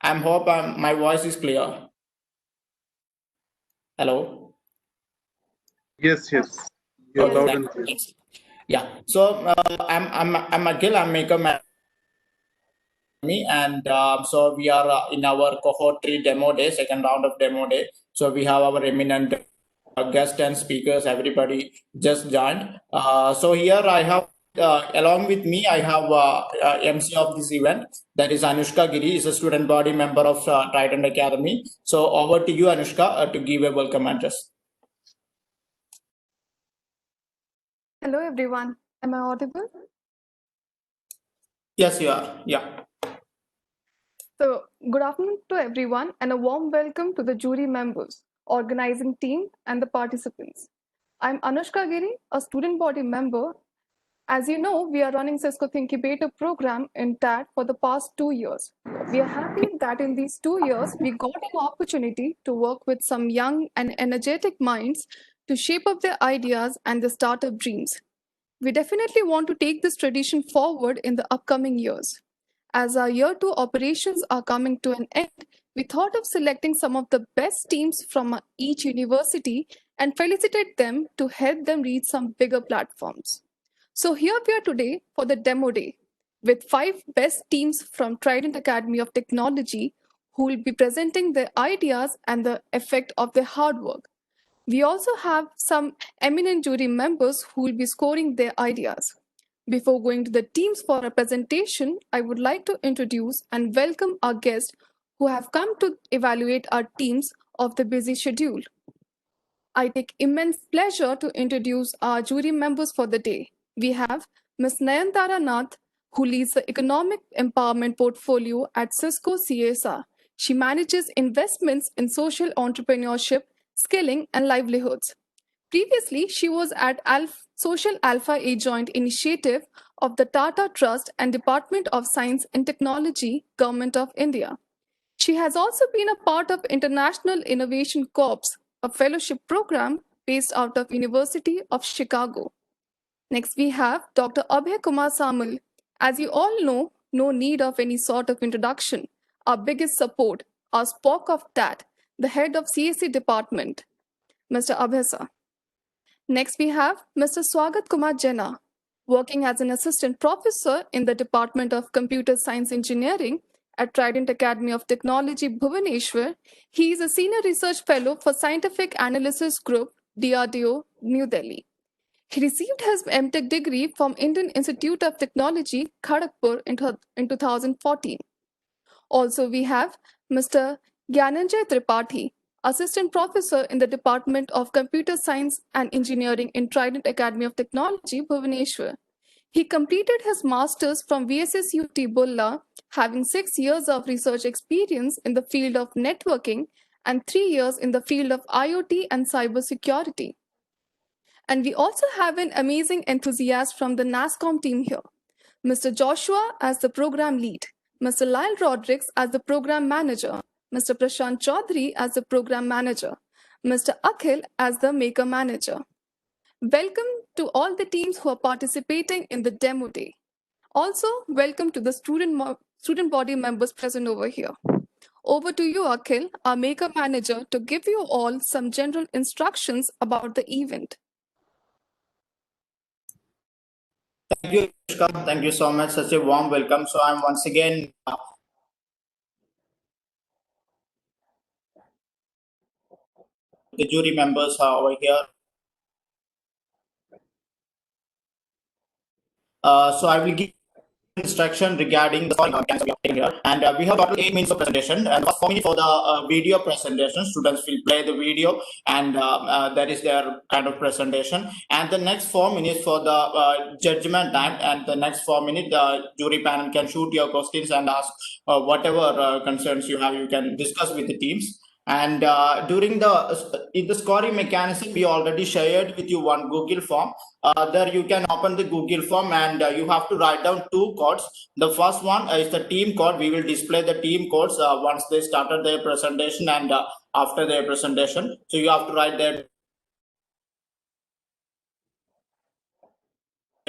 I hope my voice is clear. Hello. Yes. You're Okay, loud thank and clear. you. Yeah. So I'm Akhil. I'm Maker and so we are in our cohort 3 demo day, second round of demo day. So we have our eminent guests and speakers. Everybody just joined. So here I have. Along with me, I have MC of this event. That is Anushka Giri, is a student body member of Trident Academy. So over to you, Anushka, to give a welcome address. Hello everyone, am I audible? Yes, you are. Yeah. So, good afternoon to everyone and a warm welcome to the jury members, organizing team and the participants. I'm Anushka Giri, a student body member. As you know, we are running Cisco Thinkibator program in TAT for the past 2 years. We are happy that in these 2 years, we got an opportunity to work with some young and energetic minds to shape up their ideas and their startup dreams. We definitely want to take this tradition forward in the upcoming years. As our year 2 operations are coming to an end, we thought of selecting some of the best teams from each university and felicitate them to help them reach some bigger platforms. So here we are today for the demo day with 5 best teams from Trident Academy of Technology who will be presenting their ideas and the effect of their hard work. We also have some eminent jury members who will be scoring their ideas. Before going to the teams for a presentation, I would like to introduce and welcome our guests who have come to evaluate our teams of the busy schedule. I take immense pleasure to introduce our jury members for the day. We have Ms. Nayantara Nath, who leads the Economic Empowerment Portfolio at Cisco CSR. She manages investments in social entrepreneurship, skilling, and livelihoods. Previously, she was at Social Alpha A Joint Initiative of the Tata Trust and Department of Science and Technology, Government of India. She has also been a part of International Innovation Corps, a fellowship program based out of University of Chicago. Next, we have Dr. Abhay Kumar Samal. As you all know, no need of any sort of introduction. Our biggest support, our Spock of TAT, the head of CSC department, Mr. Abhay sir. Next, we have Mr. Swagat Kumar Jena, working as an assistant professor in the Department of Computer Science Engineering at Trident Academy of Technology, Bhubaneswar. He is a senior research fellow for Scientific Analysis Group, DRDO, New Delhi. He received his MTech degree from Indian Institute of Technology, Kharagpur in 2014. Also, we have Mr. Gyananjay Tripathi, Assistant Professor in the Department of Computer Science and Engineering in Trident Academy of Technology, Bhubaneswar. He completed his master's from VSSUT Bulla, having 6 years of research experience in the field of networking and 3 years in the field of IoT and cybersecurity. And we also have an amazing enthusiast from the NASCOM team here, Mr. Joshua as the program lead, Mr. Lyle Rodrigues as the program manager, Mr. Prashant Chaudhary as the program manager, Mr. Akhil as the maker manager. Welcome to all the teams who are participating in the demo day. Also, welcome to the student body members present over here. Over to you, Akhil, our maker manager, to give you all some general instructions about the event. Thank you, Anushka. Thank you so much. Such a warm welcome. So I'm once again the jury members are over here. So I will give instruction regarding the here. And we have total 8 minutes of presentation. And 4 minutes for the video presentation. Students will play the video, and that is their kind of presentation. And the next 4 minutes for the judgment time. And the next 4 minutes, the jury panel can shoot your questions and ask whatever concerns you have. You can discuss with the teams. And during in the scoring mechanism, we already shared with you one Google form. There you can open the Google form, and you have to write down 2 codes. The first one is the team code. We will display the team codes once they started their presentation and after their presentation. So you have to write that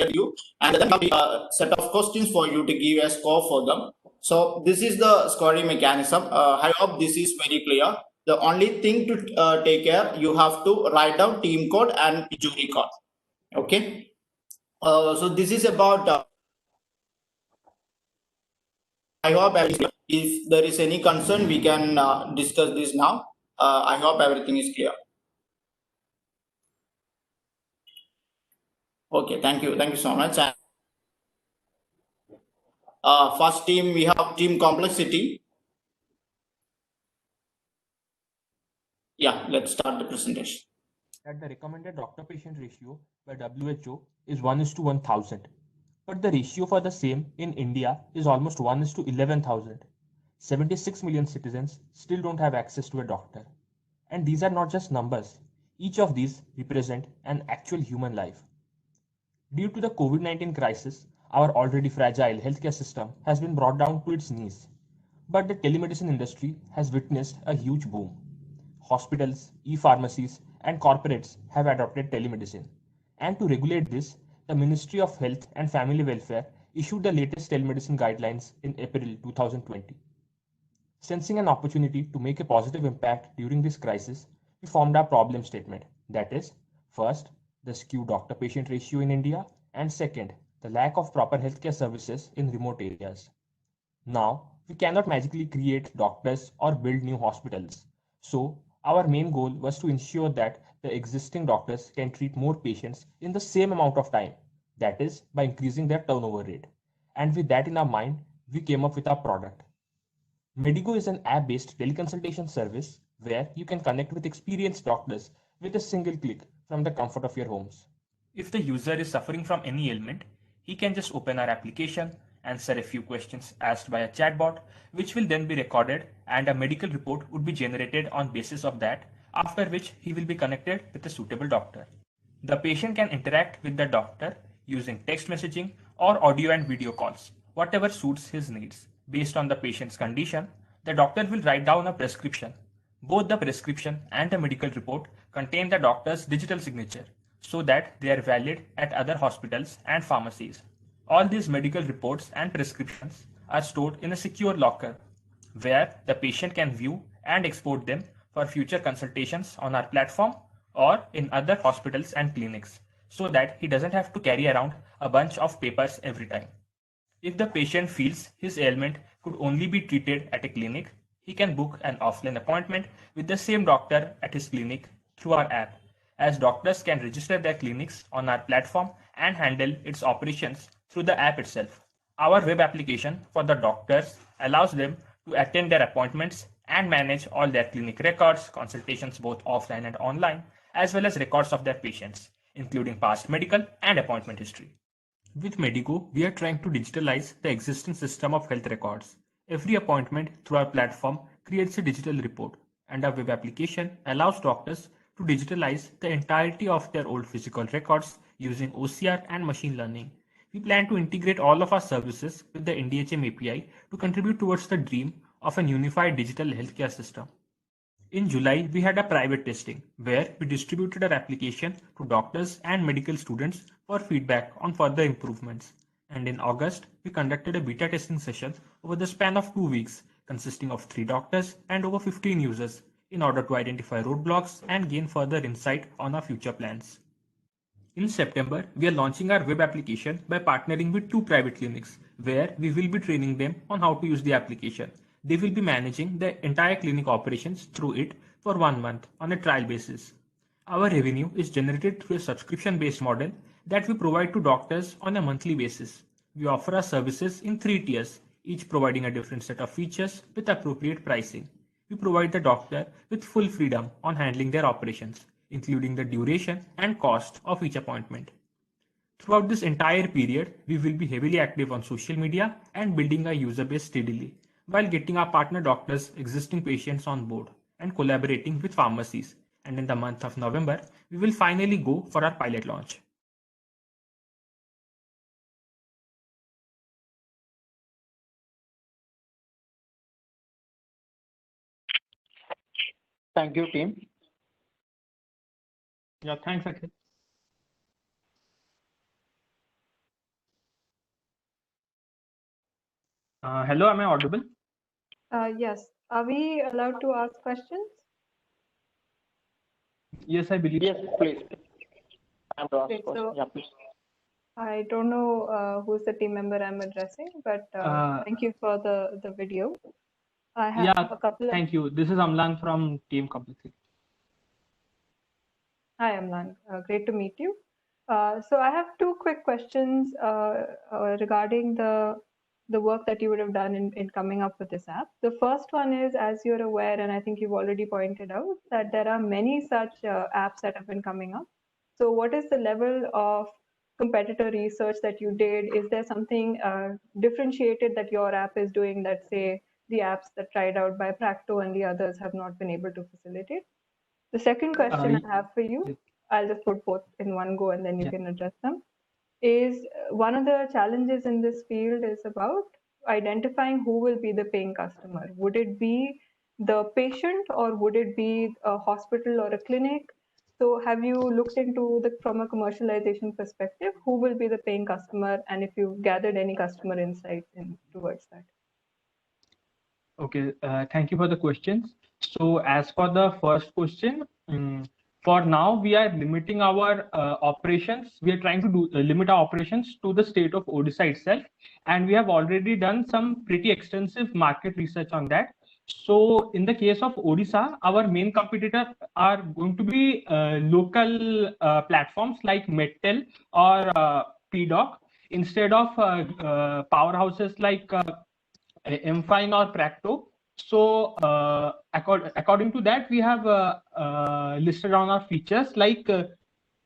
you, and then a set of questions for you to give a score for them. So this is the scoring mechanism. I hope this is very clear. The only thing to take care, you have to write down team code and jury code. Okay. So this is about. I hope if there is any concern, we can discuss this now. I hope everything is clear. Okay, thank you so much. And, first team, we have team complexity. Yeah, let's start the presentation. That the recommended doctor-patient ratio by WHO is 1:1,000, but the ratio for the same in India is almost 1:11,000. 76 million citizens still don't have access to a doctor. And these are not just numbers. Each of these represent an actual human life. Due to the COVID-19 crisis, our already fragile healthcare system has been brought down to its knees. But the telemedicine industry has witnessed a huge boom. Hospitals, e-pharmacies, and corporates have adopted telemedicine. And to regulate this, the Ministry of Health and Family Welfare issued the latest telemedicine guidelines in April 2020. Sensing an opportunity to make a positive impact during this crisis, we formed our problem statement. That is, first, the skewed doctor-patient ratio in India, and second, the lack of proper healthcare services in remote areas. Now, we cannot magically create doctors or build new hospitals. So, our main goal was to ensure that the existing doctors can treat more patients in the same amount of time, that is, by increasing their turnover rate. And with that in our mind, we came up with our product. Medigo is an app-based teleconsultation service where you can connect with experienced doctors with a single click from the comfort of your homes. If the user is suffering from any ailment, he can just open our application, answer a few questions asked by a chatbot, which will then be recorded and a medical report would be generated on basis of that, after which he will be connected with a suitable doctor. The patient can interact with the doctor using text messaging or audio and video calls, whatever suits his needs. Based on the patient's condition, the doctor will write down a prescription. Both the prescription and the medical report contain the doctor's digital signature so that they are valid at other hospitals and pharmacies. All these medical reports and prescriptions are stored in a secure locker where the patient can view and export them for future consultations on our platform or in other hospitals and clinics so that he doesn't have to carry around a bunch of papers every time. If the patient feels his ailment could only be treated at a clinic, he can book an offline appointment with the same doctor at his clinic through our app, as doctors can register their clinics on our platform and handle its operations through the app itself. Our web application for the doctors allows them to attend their appointments and manage all their clinic records, consultations both offline and online, as well as records of their patients, including past medical and appointment history. With Medigo, we are trying to digitalize the existing system of health records. Every appointment through our platform creates a digital report, and our web application allows doctors to digitalize the entirety of their old physical records using OCR and machine learning. We plan to integrate all of our services with the NDHM API to contribute towards the dream of an unified digital healthcare system. In July, we had a private testing where we distributed our application to doctors and medical students for feedback on further improvements. And in August, we conducted a beta testing session over the span of 2 weeks, consisting of 3 doctors and over 15 users, in order to identify roadblocks and gain further insight on our future plans. In September, we are launching our web application by partnering with 2 private clinics, where we will be training them on how to use the application. They will be managing the entire clinic operations through it for 1 month on a trial basis. Our revenue is generated through a subscription-based model that we provide to doctors on a monthly basis. We offer our services in 3 tiers, each providing a different set of features with appropriate pricing. We provide the doctor with full freedom on handling their operations, including the duration and cost of each appointment. Throughout this entire period, we will be heavily active on social media and building our user base steadily, while getting our partner doctors' existing patients on board and collaborating with pharmacies. And in the month of November, we will finally go for our pilot launch. Thank you, team. Yeah, thanks, Akhil. Hello, am I audible? Yes. Are we allowed to ask questions? Yes, I believe. Yes, please. I'm to ask Great. question. So Yeah, please. I don't know who's the team member I'm addressing, but thank you for the video. I have Yeah, a couple of. thank you. This is Amlan from Team Complexity. Hi, Amlan. Great to meet you. So I have two quick questions regarding the work that you would have done in coming up with this app. The first one is, as you're aware, and I think you've already pointed out, that there are many such apps that have been coming up. So what is the level of competitor research that you did? Is there something differentiated that your app is doing that, say, the apps that tried out by Practo and the others have not been able to facilitate? The second question I have for you, I'll just put both in one go and then you can address them, is one of the challenges in this field is about identifying who will be the paying customer. Would it be the patient or would it be a hospital or a clinic? So have you looked into from a commercialization perspective, who will be the paying customer, and if you've gathered any customer insights towards that? Okay, thank you for the questions. So as for the first question, for now we are limiting our operations. We are trying to limit our operations to the state of Odisha itself, and we have already done some pretty extensive market research on that. So in the case of Odisha, our main competitor are going to be local platforms like Medtel or PDoc instead of powerhouses like Mfine or Practo. So according to that, we have listed on our features like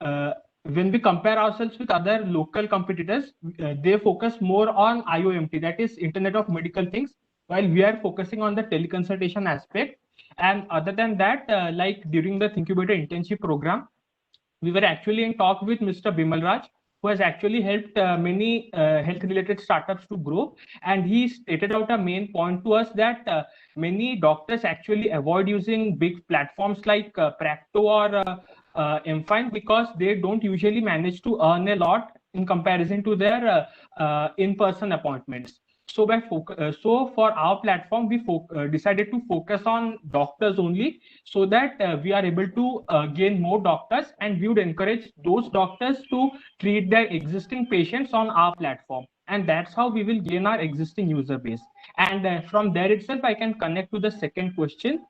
when we compare ourselves with other local competitors, they focus more on IoMT, that is Internet of Medical Things, while we are focusing on the teleconsultation aspect. And other than that, like during the Thinkubator internship program, we were actually in talk with Mr. Bimal Raj, who has actually helped many health-related startups to grow. And he stated out a main point to us that many doctors actually avoid using big platforms like Practo or Mfine because they don't usually manage to earn a lot in comparison to their in-person appointments. So for our platform, we decided to focus on doctors only, so that we are able to gain more doctors, and we would encourage those doctors to treat their existing patients on our platform, and that's how we will gain our existing user base. And from there itself, I can connect to the second question.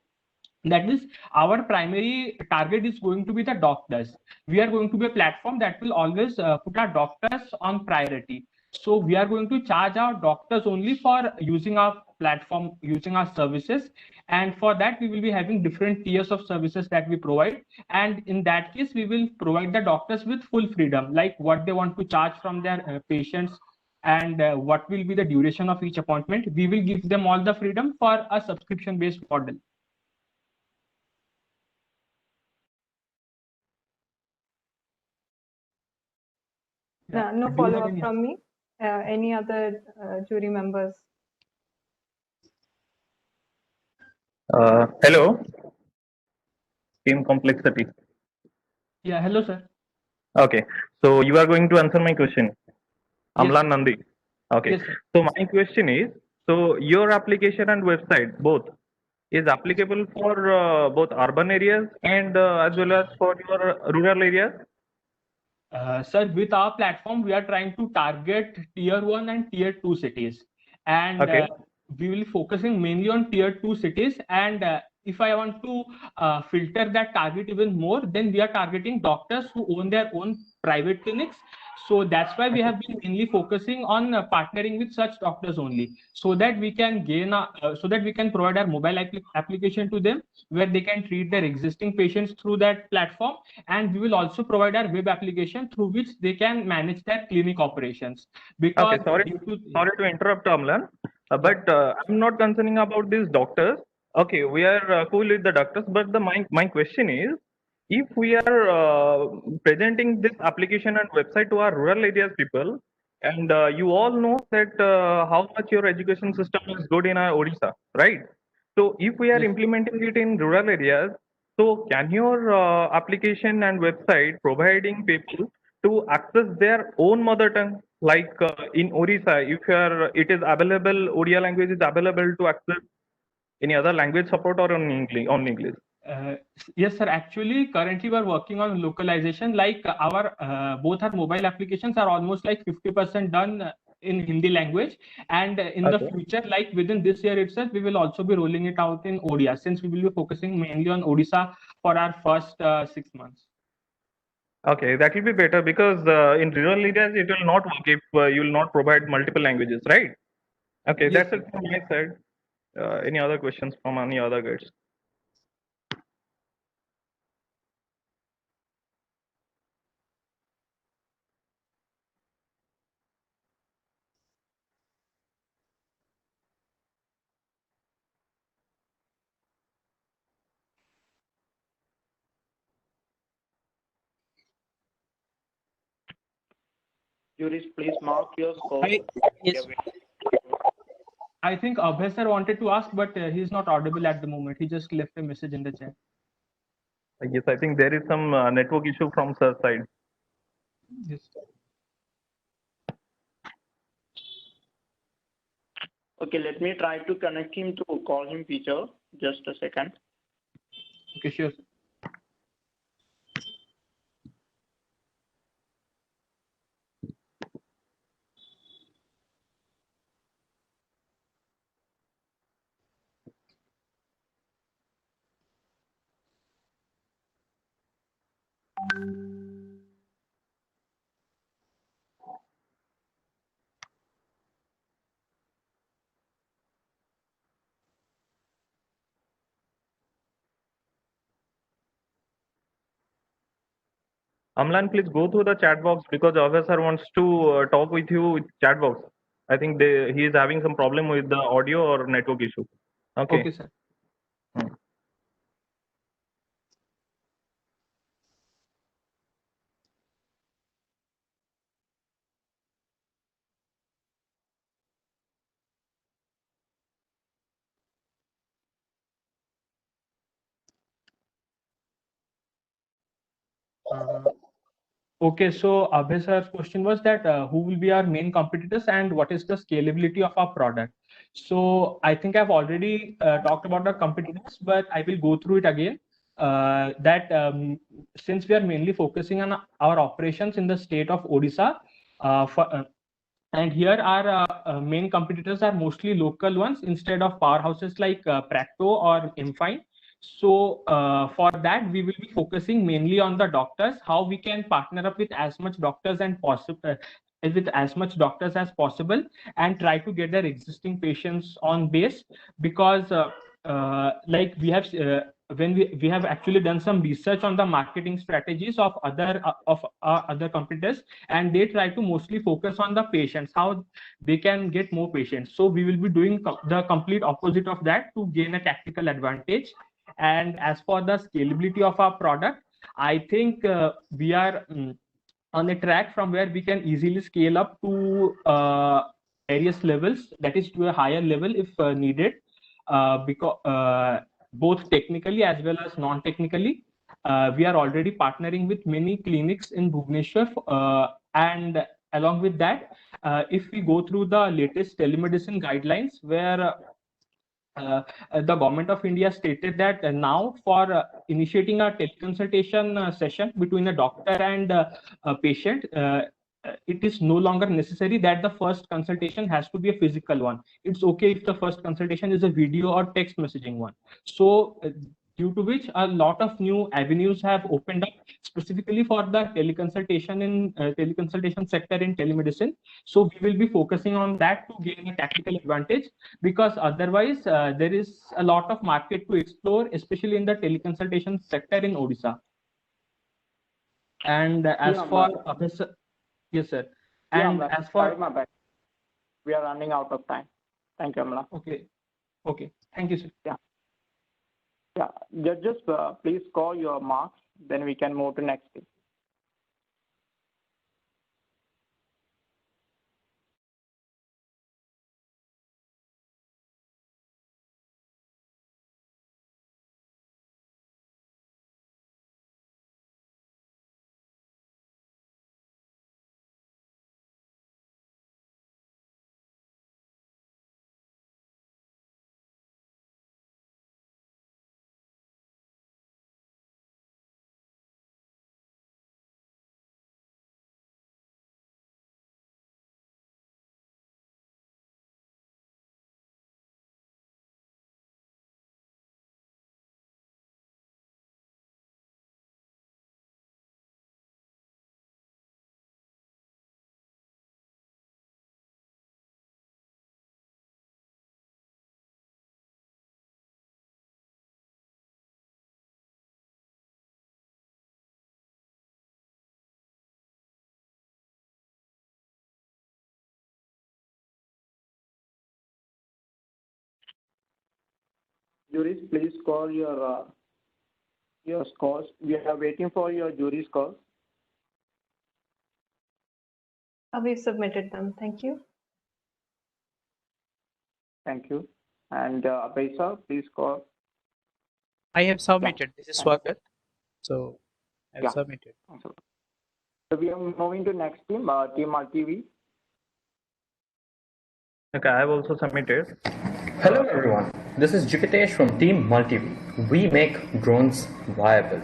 That is, our primary target is going to be the doctors. We are going to be a platform that will always put our doctors on priority. So we are going to charge our doctors only for using our platform, using our services. And for that, we will be having different tiers of services that we provide. And in that case, we will provide the doctors with full freedom, like what they want to charge from their patients and what will be the duration of each appointment. We will give them all the freedom for a subscription-based model. No follow-up from me. Any other jury members? Hello, Team Complexity. Yeah, hello, sir. Okay, so you are going to answer my question. Amlan Yes. Nandi. Okay, Yes, sir. so my question is, so your application and website both is applicable for both urban areas and as well as for your rural areas? Sir, with our platform, we are trying to target tier 1 and tier 2 cities. And Okay. we will be focusing mainly on tier 2 cities. And if I want to filter that target even more, then we are targeting doctors who own their own private clinics. So that's why we have been mainly focusing on partnering with such doctors only, so that we can gain, so that we can provide our mobile application to them, where they can treat their existing patients through that platform. And we will also provide our web application through which they can manage their clinic operations. Because Okay, sorry to interrupt, Amlan, but I'm not concerning about these doctors. Okay, we are cool with the doctors, but my question is, if we are presenting this application and website to our rural areas people, and you all know that how much your education system is good in our Odisha, right? So if we are Yes. implementing it in rural areas, so can your application and website providing people to access their own mother tongue? Like in Orissa, if it is available, Odia language is available to access any other language support or on English? On English. Uh, yes, sir. Actually, currently we are working on localization. Like our both our mobile applications are almost like 50% done in Hindi language, and in the Okay. future, like within this year itself, we will also be rolling it out in Odia, since we will be focusing mainly on Odisha for our first 6 months. Okay, that will be better because in rural areas it will not work if you will not provide multiple languages, right? Okay, Yes, that's sir. it from my side. Any other questions from any other guys? Juries, please mark your score. Yes. I think Abhay sir wanted to ask, but he's not audible at the moment. He just left a message in the chat. Yes, I think there is some network issue from sir side. Yes. Okay, let me try to connect him to call him feature. Just a second. Okay, sure. Sir. Amlan, please go through the chat box because Abhay sir wants to talk with you with chat box. I think he is having some problem with the audio or network issue. Okay. Okay, sir. Hmm. Okay, so Abhay sir's question was that who will be our main competitors and what is the scalability of our product? So I think I've already talked about the competitors, but I will go through it again. Since we are mainly focusing on our operations in the state of Odisha, and here our main competitors are mostly local ones instead of powerhouses like Practo or Infine. So for that, we will be focusing mainly on the doctors, how we can partner up with as much doctors and possible with as much doctors as possible and try to get their existing patients on base because like we have when we have actually done some research on the marketing strategies of other competitors, and they try to mostly focus on the patients, how they can get more patients. So we will be doing the complete opposite of that to gain a tactical advantage. And as for the scalability of our product, I think we are on a track from where we can easily scale up to various levels, that is to a higher level if needed, because both technically as well as non-technically. We are already partnering with many clinics in Bhubaneswar, and along with that, if we go through the latest telemedicine guidelines, where the government of India stated that now for initiating a teleconsultation session between a doctor and a patient, it is no longer necessary that the first consultation has to be a physical one. It's okay if the first consultation is a video or text messaging one. So due to which a lot of new avenues have opened up specifically for the teleconsultation sector in telemedicine. So we will be focusing on that to gain a tactical advantage, because otherwise there is a lot of market to explore, especially in the teleconsultation sector in Odisha. And as Yeah, for but- yes, sir. Yeah, And but as for sorry, my bad. We are running out of time. Thank you, Amla. okay, thank you, sir. Yeah, judges, please score your marks. Then we can move to next thing. Juries, please score your scores. We are waiting for your jury scores. We've submitted them. Thank you. Thank you. And Abaisa, please score. I have submitted. This is Thank you. Swagat. So I've Yeah. submitted. So we are moving to next team, Team RTV. Okay, I have also submitted. Hello everyone, this is Jukitesh from Team MultiV. We make drones viable.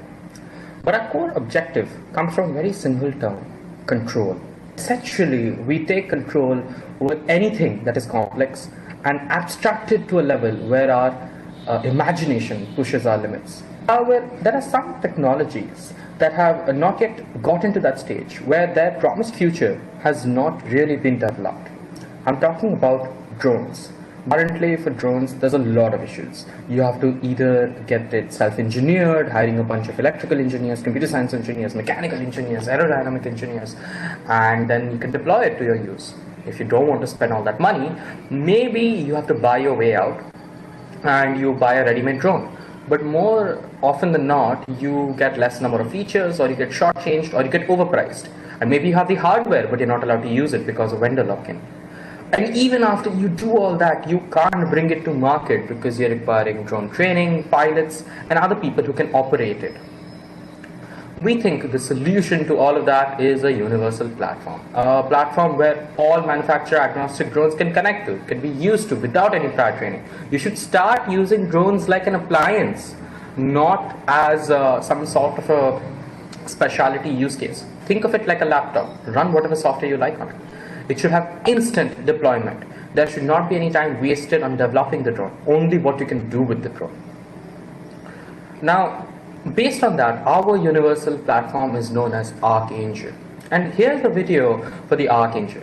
But our core objective comes from a very single term, control. Essentially, we take control over anything that is complex and abstract it to a level where our imagination pushes our limits. However, there are some technologies that have not yet gotten to that stage where their promised future has not really been developed. I'm talking about drones. Currently, for drones, there's a lot of issues. You have to either get it self-engineered, hiring a bunch of electrical engineers, computer science engineers, mechanical engineers, aerodynamic engineers, and then you can deploy it to your use. If you don't want to spend all that money, maybe you have to buy your way out and you buy a ready-made drone. But more often than not, you get less number of features, or you get shortchanged, or you get overpriced. And maybe you have the hardware, but you're not allowed to use it because of vendor lock-in. And even after you do all that, you can't bring it to market because you're requiring drone training, pilots, and other people who can operate it. We think the solution to all of that is a universal platform. A platform where all manufacturer agnostic drones can connect to, can be used to without any prior training. You should start using drones like an appliance, not as some sort of a specialty use case. Think of it like a laptop. Run whatever software you like on it. It should have instant deployment. There should not be any time wasted on developing the drone, only what you can do with the drone. Now, based on that, our universal platform is known as Archangel. And here's the video for the Archangel.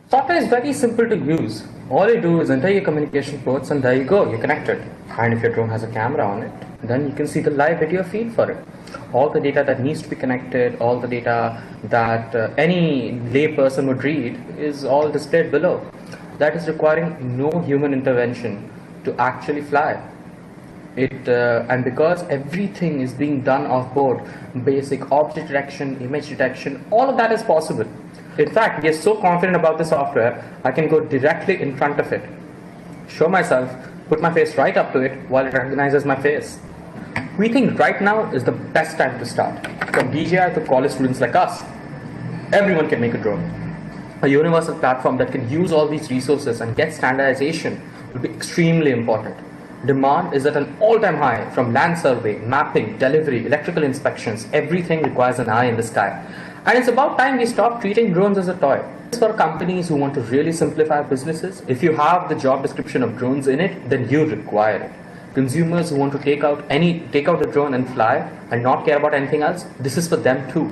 Software is very simple to use. All you do is enter your communication ports and there you go, you're connected. And if your drone has a camera on it, then you can see the live video feed for it. All the data that needs to be connected, all the data that any lay person would read is all displayed below. That is requiring no human intervention to actually fly. And because everything is being done off board, basic object detection, image detection, all of that is possible. In fact, we are so confident about the software, I can go directly in front of it, show myself, put my face right up to it while it recognizes my face. We think right now is the best time to start. From DJI to college students like us, everyone can make a drone. A universal platform that can use all these resources and get standardization will be extremely important. Demand is at an all-time high from land survey, mapping, delivery, electrical inspections. Everything requires an eye in the sky. And it's about time we stop treating drones as a toy. For companies who want to really simplify businesses, if you have the job description of drones in it, then you require it. Consumers who want to take out a drone and fly and not care about anything else, this is for them too.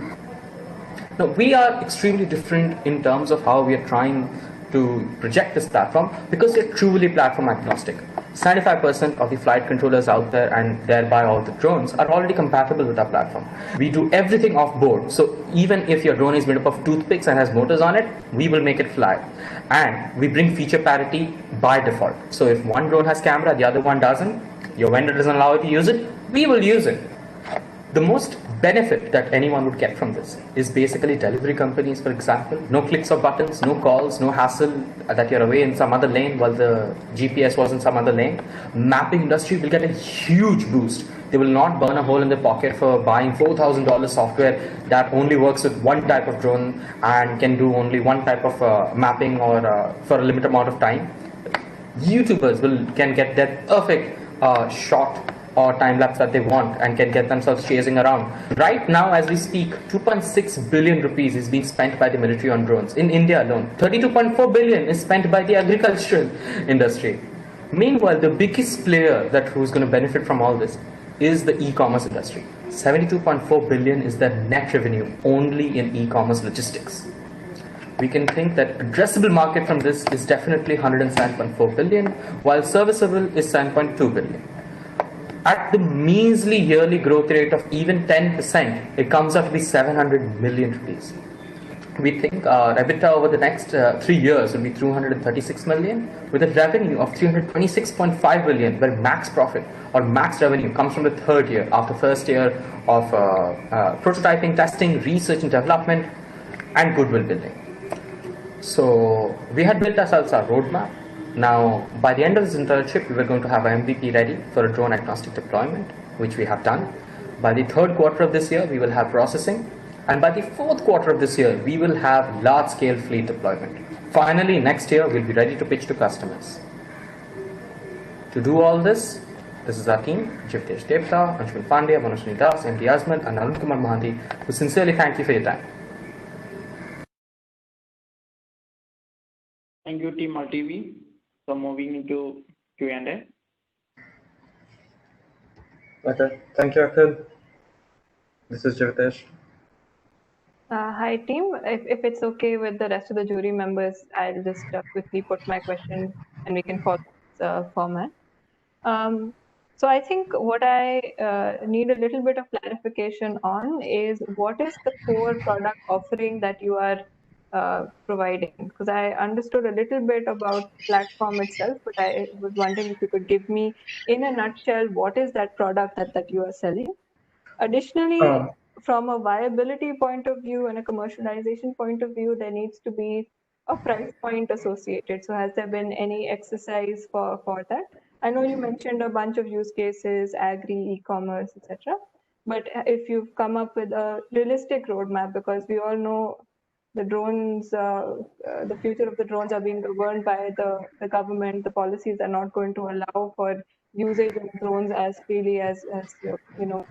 Now, we are extremely different in terms of how we are trying to project this platform because we are truly platform agnostic. 75% of the flight controllers out there and thereby all the drones are already compatible with our platform. We do everything off board. So even if your drone is made up of toothpicks and has motors on it, we will make it fly. And we bring feature parity by default. So if one drone has camera, the other one doesn't, your vendor doesn't allow you to use it, we will use it. The most benefit that anyone would get from this is basically delivery companies, for example. No clicks of buttons, no calls, no hassle that you're away in some other lane while the GPS was in some other lane. Mapping industry will get a huge boost. They will not burn a hole in their pocket for buying $4,000 software that only works with one type of drone and can do only one type of mapping or for a limited amount of time. YouTubers can get their perfect shot or time lapse that they want and can get themselves chasing around. Right now, as we speak, 2.6 billion rupees is being spent by the military on drones. In India alone, 32.4 billion is spent by the agricultural industry. Meanwhile, the biggest player who's going to benefit from all this is the e-commerce industry. 72.4 billion is their net revenue only in e-commerce logistics. We can think that addressable market from this is definitely 107.4 billion, while serviceable is 7.2 billion. At the measly yearly growth rate of even 10%, it comes out to be 700 million rupees. we think our EBITDA over the next 3 years will be 236 million, with a revenue of 326.5 million, where max profit or max revenue comes from the third year, after first year of prototyping, testing, research and development, and goodwill building. So we had built ourselves our roadmap. Now, by the end of this internship, we were going to have our MVP ready for a drone agnostic deployment, which we have done. By the third quarter of this year, we will have processing. And by the fourth quarter of this year, we will have large-scale fleet deployment. Finally, next year, we'll be ready to pitch to customers. To do all this is our team, Jivtesh Depta, Anshuman Pandya, Manushree Das, MD Azman, and Arun Kumar Mohanty, who sincerely thank you for your time. Thank you, Team MultiV. So moving into Q&A. Okay, thank you, Akhil. This is Jivtesh. Hi, team. If it's okay with the rest of the jury members, I'll just quickly put my question and we can follow this format. So I think what I need a little bit of clarification on is what is the core product offering that you are providing? Because I understood a little bit about the platform itself, but I was wondering if you could give me, in a nutshell, what is that product that you are selling? Additionally, from a viability point of view and a commercialization point of view, there needs to be a price point associated. So has there been any exercise for that? I know you mentioned a bunch of use cases, agri, e-commerce, etc. But if you've come up with a realistic roadmap, because we all know the drones, the future of the drones are being governed by the government. The policies are not going to allow for usage of drones as freely as you know,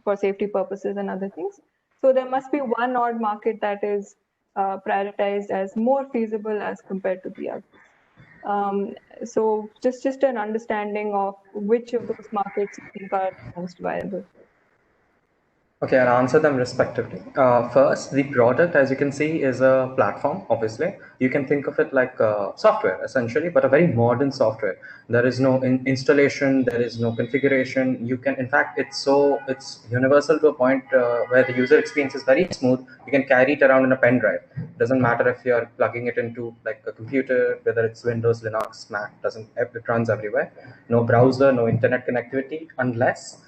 for safety purposes and other things. So there must be one odd market that is prioritized as more feasible as compared to the others. So just an understanding of which of those markets you think are most viable. Okay, I'll answer them respectively. First, the product, as you can see, is a platform, obviously. You can think of it like software, essentially, but a very modern software. There is no installation, there is no configuration. You can, in fact, it's universal to a point where the user experience is very smooth. You can carry it around in a pen drive. It doesn't matter if you're plugging it into like a computer, whether it's Windows, Linux, Mac, it runs everywhere. No browser, no internet connectivity, unless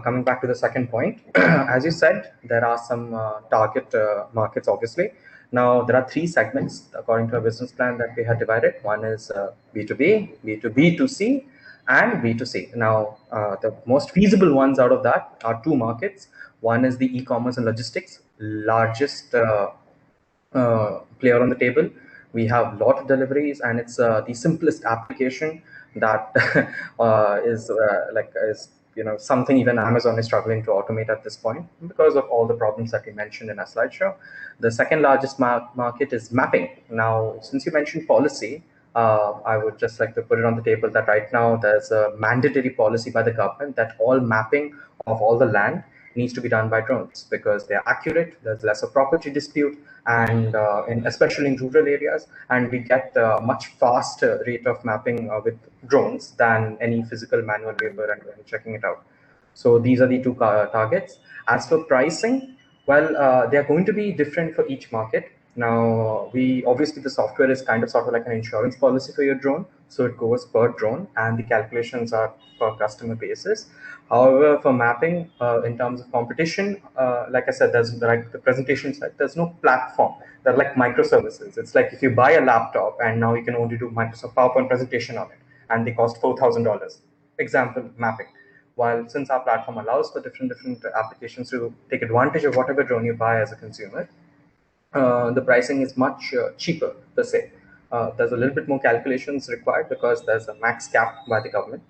coming back to the second point, as you said, there are some target markets, obviously. Now, there are three segments according to our business plan that we had divided. One is B2B, B2B2C, and B2C. Now, the most feasible ones out of that are two markets. One is the e-commerce and logistics, largest player on the table. We have a lot of deliveries, and it's the simplest application that is something even Amazon is struggling to automate at this point because of all the problems that we mentioned in our slideshow. The second largest market is mapping. Now, since you mentioned policy, I would just like to put it on the table that right now there's a mandatory policy by the government that all mapping of all the land needs to be done by drones because they're accurate, there's less of property dispute, and especially in rural areas, and we get a much faster rate of mapping with drones than any physical manual labor and checking it out. So these are the two targets. As for pricing, well, they're going to be different for each market. Now, obviously the software is kind of sort of like an insurance policy for your drone, so it goes per drone, and the calculations are per customer basis. However, for mapping, in terms of competition, like I said, there's like the presentation said, there's no platform. They're like microservices. It's like if you buy a laptop and now you can only do Microsoft PowerPoint presentation on it, and they cost $4,000. Example, mapping. While since our platform allows for different applications to take advantage of whatever drone you buy as a consumer, the pricing is much cheaper per se. There's a little bit more calculations required because there's a max cap by the government.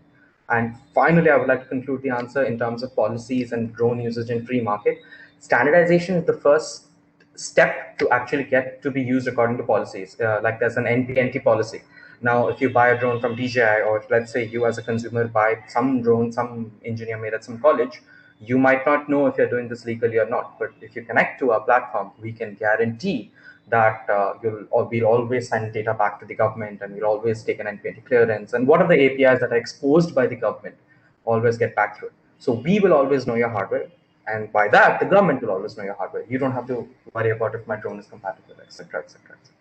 And finally, I would like to conclude the answer in terms of policies and drone usage in free market. Standardization is the first step to actually get to be used according to policies. Like there's an NP policy. Now, if you buy a drone from DJI, or let's say you as a consumer buy some drone, some engineer made at some college, you might not know if you're doing this legally or not. But if you connect to our platform, we can guarantee that we'll always send data back to the government, and we'll always take an NPNT clearance. And what are the APIs that are exposed by the government always get back through it. So we will always know your hardware, And by that, the government will always know your hardware. You don't have to worry about if my drone is compatible, etc., etc., etc.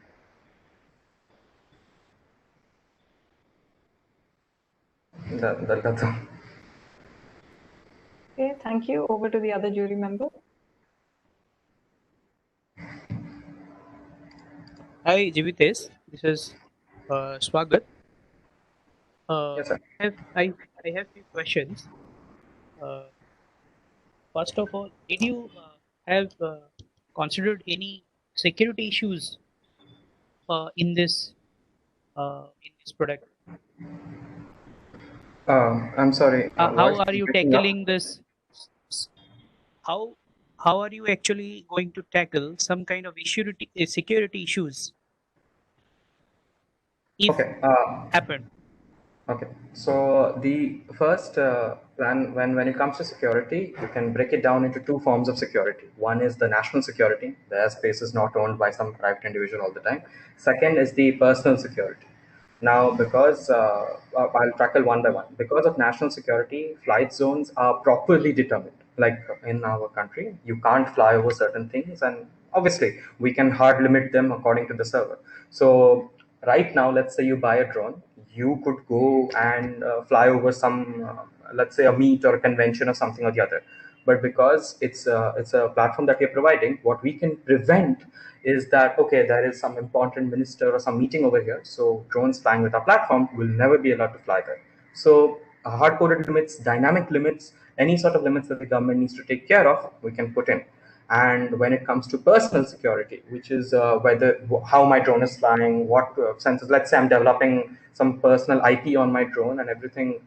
That's all. Okay, thank you. Over to the other jury member. Hi, Jivitesh. This is Swagat. Yes, sir. I have few questions. Uh, First of all, did you have considered any security issues in this product? I'm sorry, How voice are is you breaking up. tackling this? How how are you actually going to tackle some kind of security issues if Okay. happen? Okay, so the first plan, when it comes to security, you can break it down into two forms of security. One is the national security, the airspace is not owned by some private individual all the time. Second is the personal security. Now, because I'll tackle one by one. Because of national security, flight zones are properly determined. Like in our country, you can't fly over certain things, and obviously, we can hard limit them according to the server. So, right now, let's say you buy a drone, you could go and fly over some, let's say, a meet or a convention or something or the other. But because it's a platform that we're providing, what we can prevent is that, okay, there is some important minister or some meeting over here, so drones flying with our platform will never be allowed to fly there. So hard-coded limits, dynamic limits, any sort of limits that the government needs to take care of, we can put in. And when it comes to personal security, which is how my drone is flying, what sensors, let's say I'm developing some personal IP on my drone and everything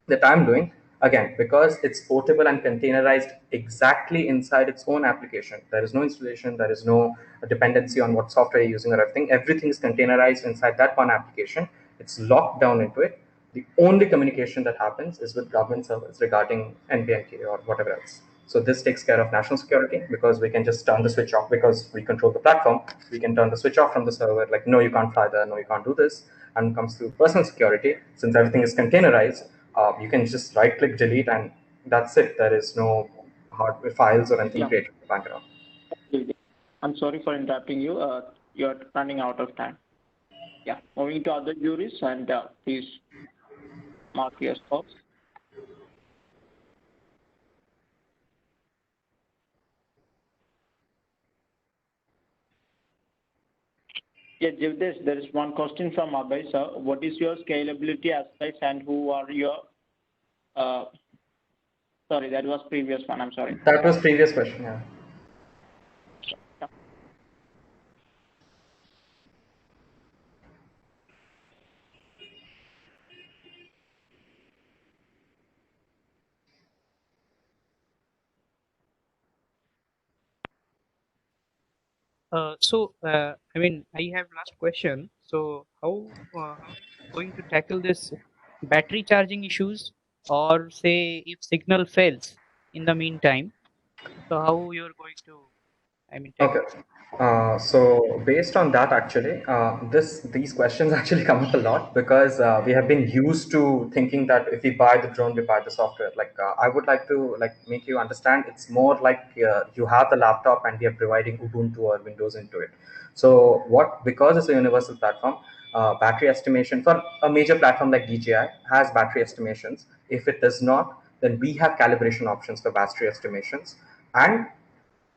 that I'm doing, again, because it's portable and containerized exactly inside its own application. There is no installation, there is no dependency on what software you're using or everything. Everything is containerized inside that one application. It's locked down into it. The only communication that happens is with government servers regarding NPNK or whatever else. So this takes care of national security because we can just turn the switch off because we control the platform. We can turn the switch off from the server, like, no, you can't fly there, no, you can't do this. And when it comes to personal security, since everything is containerized, you can just right click delete and that's it. There is no hardware files or anything Yeah. created in the background. I'm sorry for interrupting you. You're running out of time. Yeah, moving to other juries, and please mark your scores. Yeah, Jivdesh, there is one question from Abhay, sir. What is your scalability aspects and who are your, sorry, that was previous one, I'm sorry. That was previous question, yeah. I mean, I have last question. So, how are you going to tackle this battery charging issues, or say if signal fails in the meantime? So, how you're going to, I mean, tackle? Okay. So based on that, actually, these questions actually come up a lot because we have been used to thinking that if we buy the drone, we buy the software. Like I would like to make you understand, it's more like you have the laptop and we are providing Ubuntu or Windows into it. So because it's a universal platform, battery estimation for a major platform like DJI has battery estimations. If it does not, then we have calibration options for battery estimations. And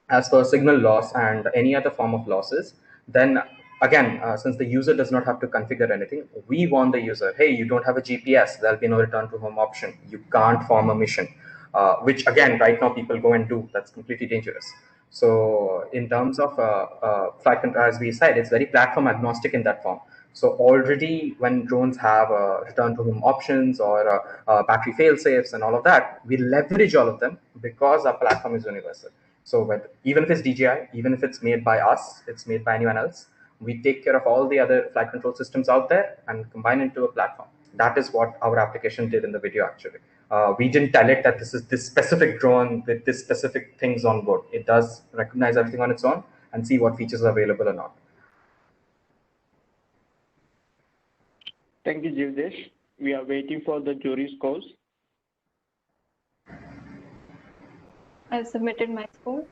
as per signal loss and any other form of losses, then again, since the user does not have to configure anything, we warn the user, hey, you don't have a GPS, there'll be no return to home option. You can't form a mission, which again, right now people go and do. That's completely dangerous. So in terms of flight control, as we said, it's very platform agnostic in that form. So already when drones have return to home options or battery fail safes and all of that, we leverage all of them because our platform is universal. So even if it's DJI, even if it's made by us, it's made by anyone else, we take care of all the other flight control systems out there and combine into a platform. That is what our application did in the video, actually. We didn't tell it that this is this specific drone with this specific things on board. It does recognize everything on its own and see what features are available or not. Thank you, Jivdesh. We are waiting for the jury scores. I submitted my score.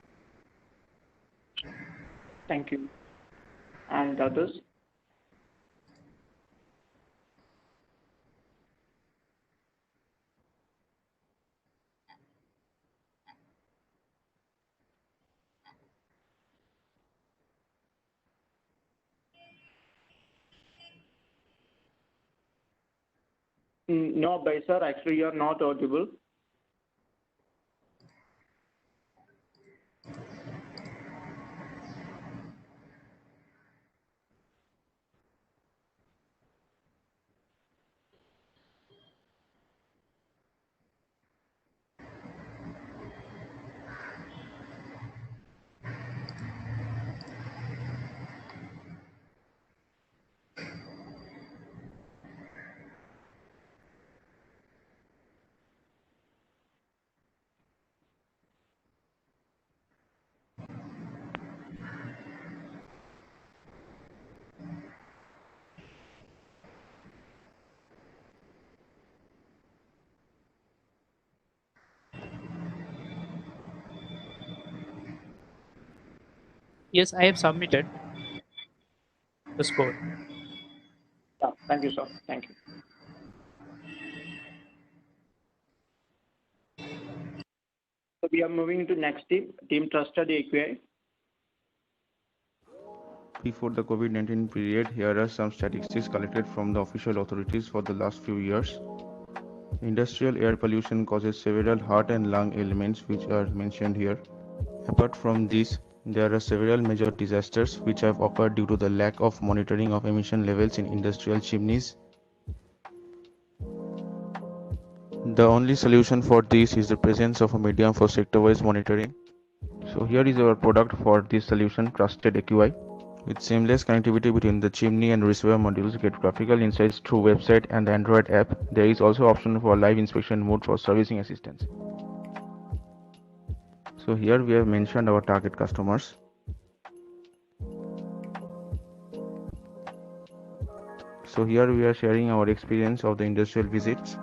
Thank you. And others? No, Abhay sir, actually you are not audible. Yes, I have submitted the score. Yeah, thank you, sir. Thank you. So we are moving to next team, Team Trusted AQI. Before the COVID-19 period, here are some statistics collected from the official authorities for the last few years. Industrial air pollution causes several heart and lung ailments which are mentioned here. Apart from these, there are several major disasters which have occurred due to the lack of monitoring of emission levels in industrial chimneys. The only solution for this is the presence of a medium for sector-wise monitoring. So here is our product for this solution, Trusted AQI. With seamless connectivity between the chimney and receiver modules, get graphical insights through website and the Android app. There is also option for live inspection mode for servicing assistance. So here we have mentioned our target customers. So here we are sharing our experience of the industrial visits.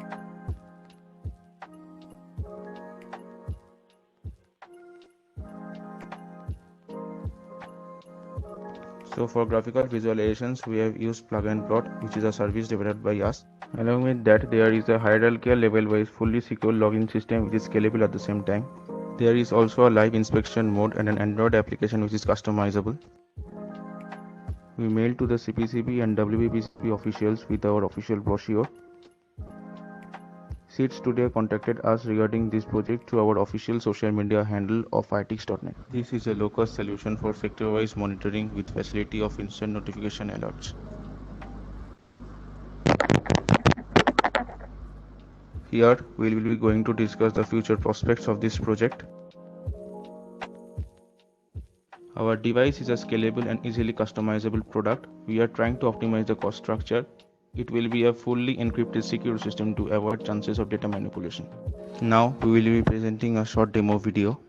So for graphical visualizations, we have used Plug and Plot, which is a service developed by us. Along with that, there is a hierarchical level-wise fully secure login system which is scalable at the same time. There is also a live inspection mode and an Android application which is customizable. We mailed to the CPCB and WBPCB officials with our official brochure. Seeds Today contacted us regarding this project through our official social media handle of itix.net. This is a low-cost solution for sector-wise monitoring with facility of instant notification alerts. Here, we will be going to discuss the future prospects of this project. Our device is a scalable and easily customizable product. We are trying to optimize the cost structure. It will be a fully encrypted secure system to avoid chances of data manipulation. Now we will be presenting a short demo video.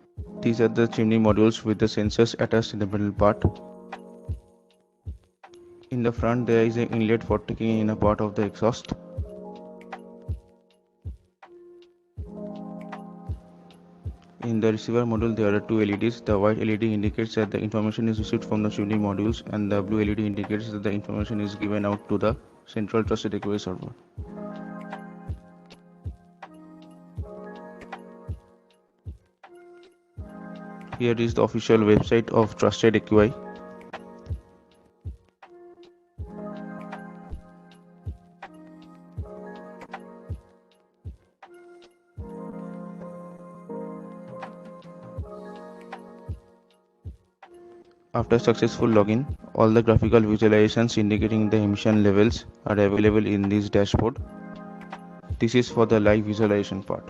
These are the chimney modules with the sensors attached in the middle part. In the front there is an inlet for taking in a part of the exhaust. In the receiver module there are two LEDs. The white LED indicates that the information is received from the chimney modules and the blue LED indicates that the information is given out to the central Trusted AQI server. Here is the official website of Trusted AQI. After successful login, all the graphical visualizations indicating the emission levels are available in this dashboard. This is for the live visualization part.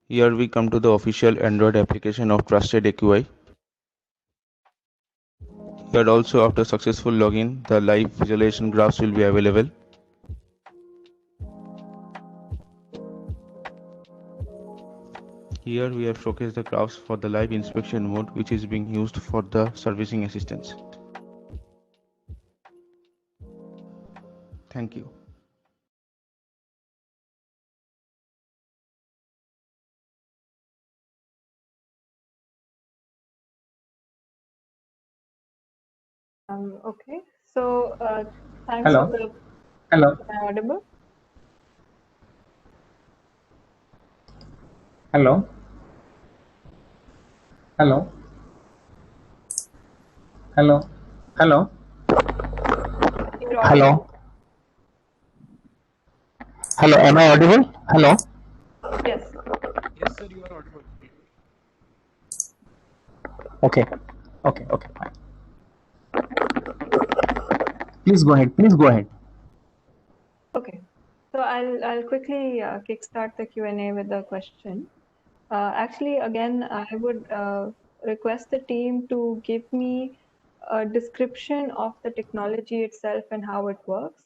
Here we come to the official Android application of Trusted AQI. Here also after successful login, the live visualization graphs will be available. Here we have showcased the graphs for the live inspection mode which is being used for the servicing assistance. Thank you. Okay. So thanks Hello. for the. Hello. Am I audible? Hello. Hello. Hello. Hello. You're audible. Hello. Hello. Am I audible? Hello. Yes. Yes, sir, you are audible. Okay. Okay. Okay. Fine. Please go ahead. Please go ahead. Okay. So I'll quickly kickstart the Q&A with a question. Actually, again, I would request the team to give me a description of the technology itself and how it works.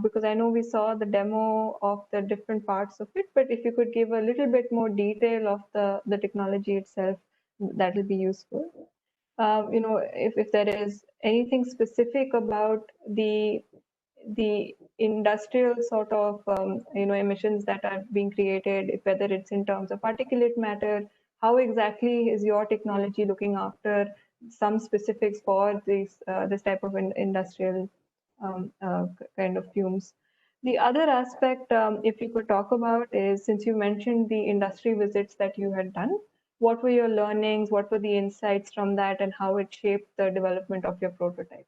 Because I know we saw the demo of the different parts of it, but if you could give a little bit more detail of the technology itself, that will be useful. If there is anything specific about the industrial sort of emissions that are being created, whether it's in terms of particulate matter, how exactly is your technology looking after some specifics for this type of industrial kind of fumes. The other aspect, if you could talk about, is since you mentioned the industry visits that you had done, what were your learnings, what were the insights from that, and how it shaped the development of your prototype?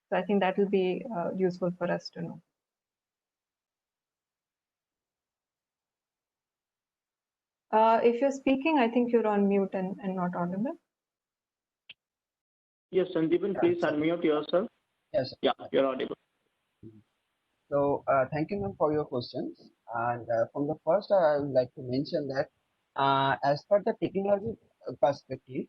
So I think that will be useful for us to know. If you're speaking, I think you're on mute and not audible. Yes, Sandeepan, please unmute yourself. Yes. Yeah, you're audible. So thank you, ma'am, for your questions. And from the first, I would like to mention that as per the technology perspective,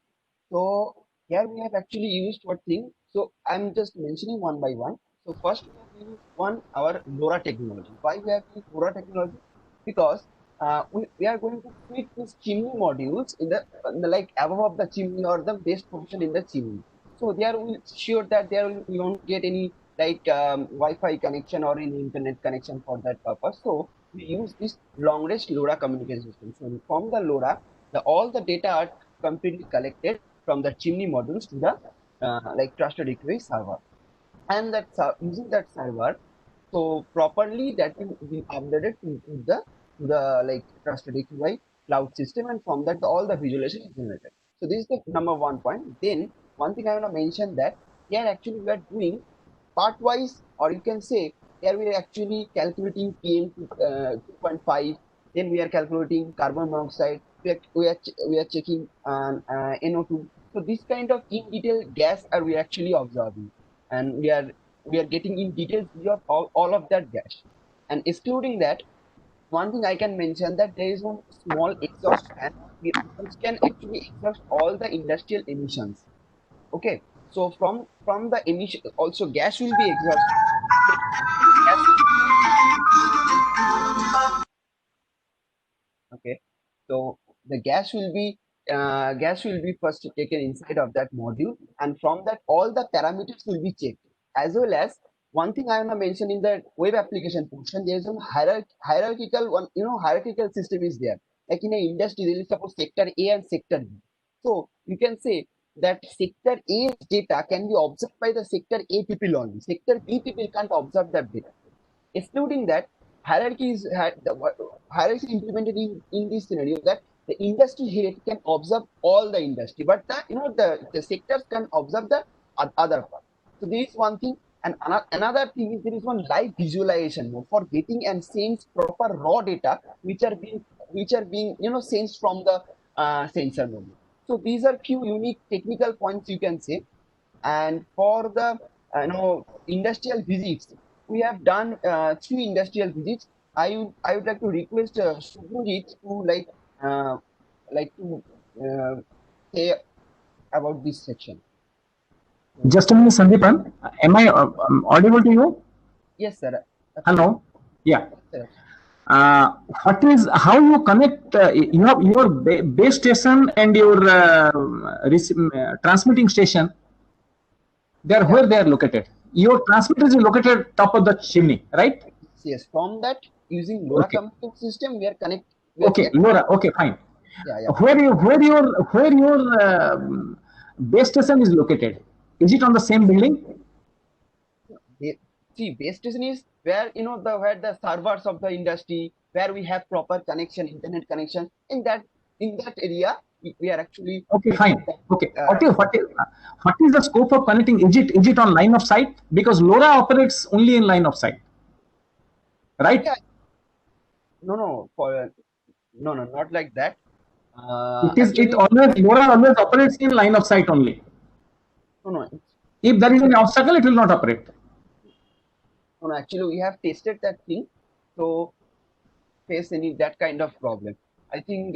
so here we have actually used what thing. So I'm just mentioning one by one. So first we have used our LoRa technology. Why we have used LoRa technology? Because we are going to fit these chimney modules in the like above of the chimney or the base position in the chimney. So they are sure that we won't get any like Wi-Fi connection or any internet connection for that purpose. So we use this long range LoRa communication system. So from the LoRa, all the data are completely collected from the chimney modules to the like trusted equity server, and that using that server, so properly that will be uploaded to the like trusted API cloud system, and from that all the visualization is generated. So this is the number one point. Then one thing I want to mention that here actually we are doing part wise, or you can say here we are actually calculating PM 2.5. Then we are calculating carbon monoxide. We are checking NO2. So this kind of in detail gas are we actually observing, and we are getting in details of all of that gas. And excluding that, one thing I can mention that there is one small exhaust fan which can actually exhaust all the industrial emissions. Okay, so from the emission also gas will be exhausted. Okay, so the gas will be first taken inside of that module, and from that all the parameters will be checked, as well as one thing I want to mention in the web application portion, there is one hierarchical one, hierarchical system is there. Like in an industry, there is suppose sector A and sector B. So you can say that sector A's data can be observed by the sector A people only. Sector B people can't observe that data. Excluding that, hierarchy is implemented in this scenario that the industry head can observe all the industry, but the sectors can observe the other part. So this is one thing. And another thing is there is one live visualization mode for getting and sense proper raw data which are being sensed from the sensor mode. So these are few unique technical points you can say. And for the industrial visits, we have done 3 industrial visits. I would like to request Subhajit to say about this section. Just a minute, Sandeepan. Am I audible to you? Yes, sir. Hello. Yeah. Yes, How you connect you have your base station and your transmitting station? Where they are located. Your transmitter is located top of the chimney, right? Yes. From that, using LoRa computing system, we are connected. Okay, LoRa. Okay, fine. Yeah. Where your base station is located? Is it on the same building? See, base station is where where the servers of the industry, where we have proper connection, internet connection. In that area, we are actually Okay, fine. Okay, what is the scope of connecting? Is it on line of sight? Because LoRa operates only in line of sight, right? Yeah. No, not like that. LoRa always operates in line of sight only. No. If there is an obstacle, it will not operate. No, actually, we have tested that thing, so face that kind of problem. I think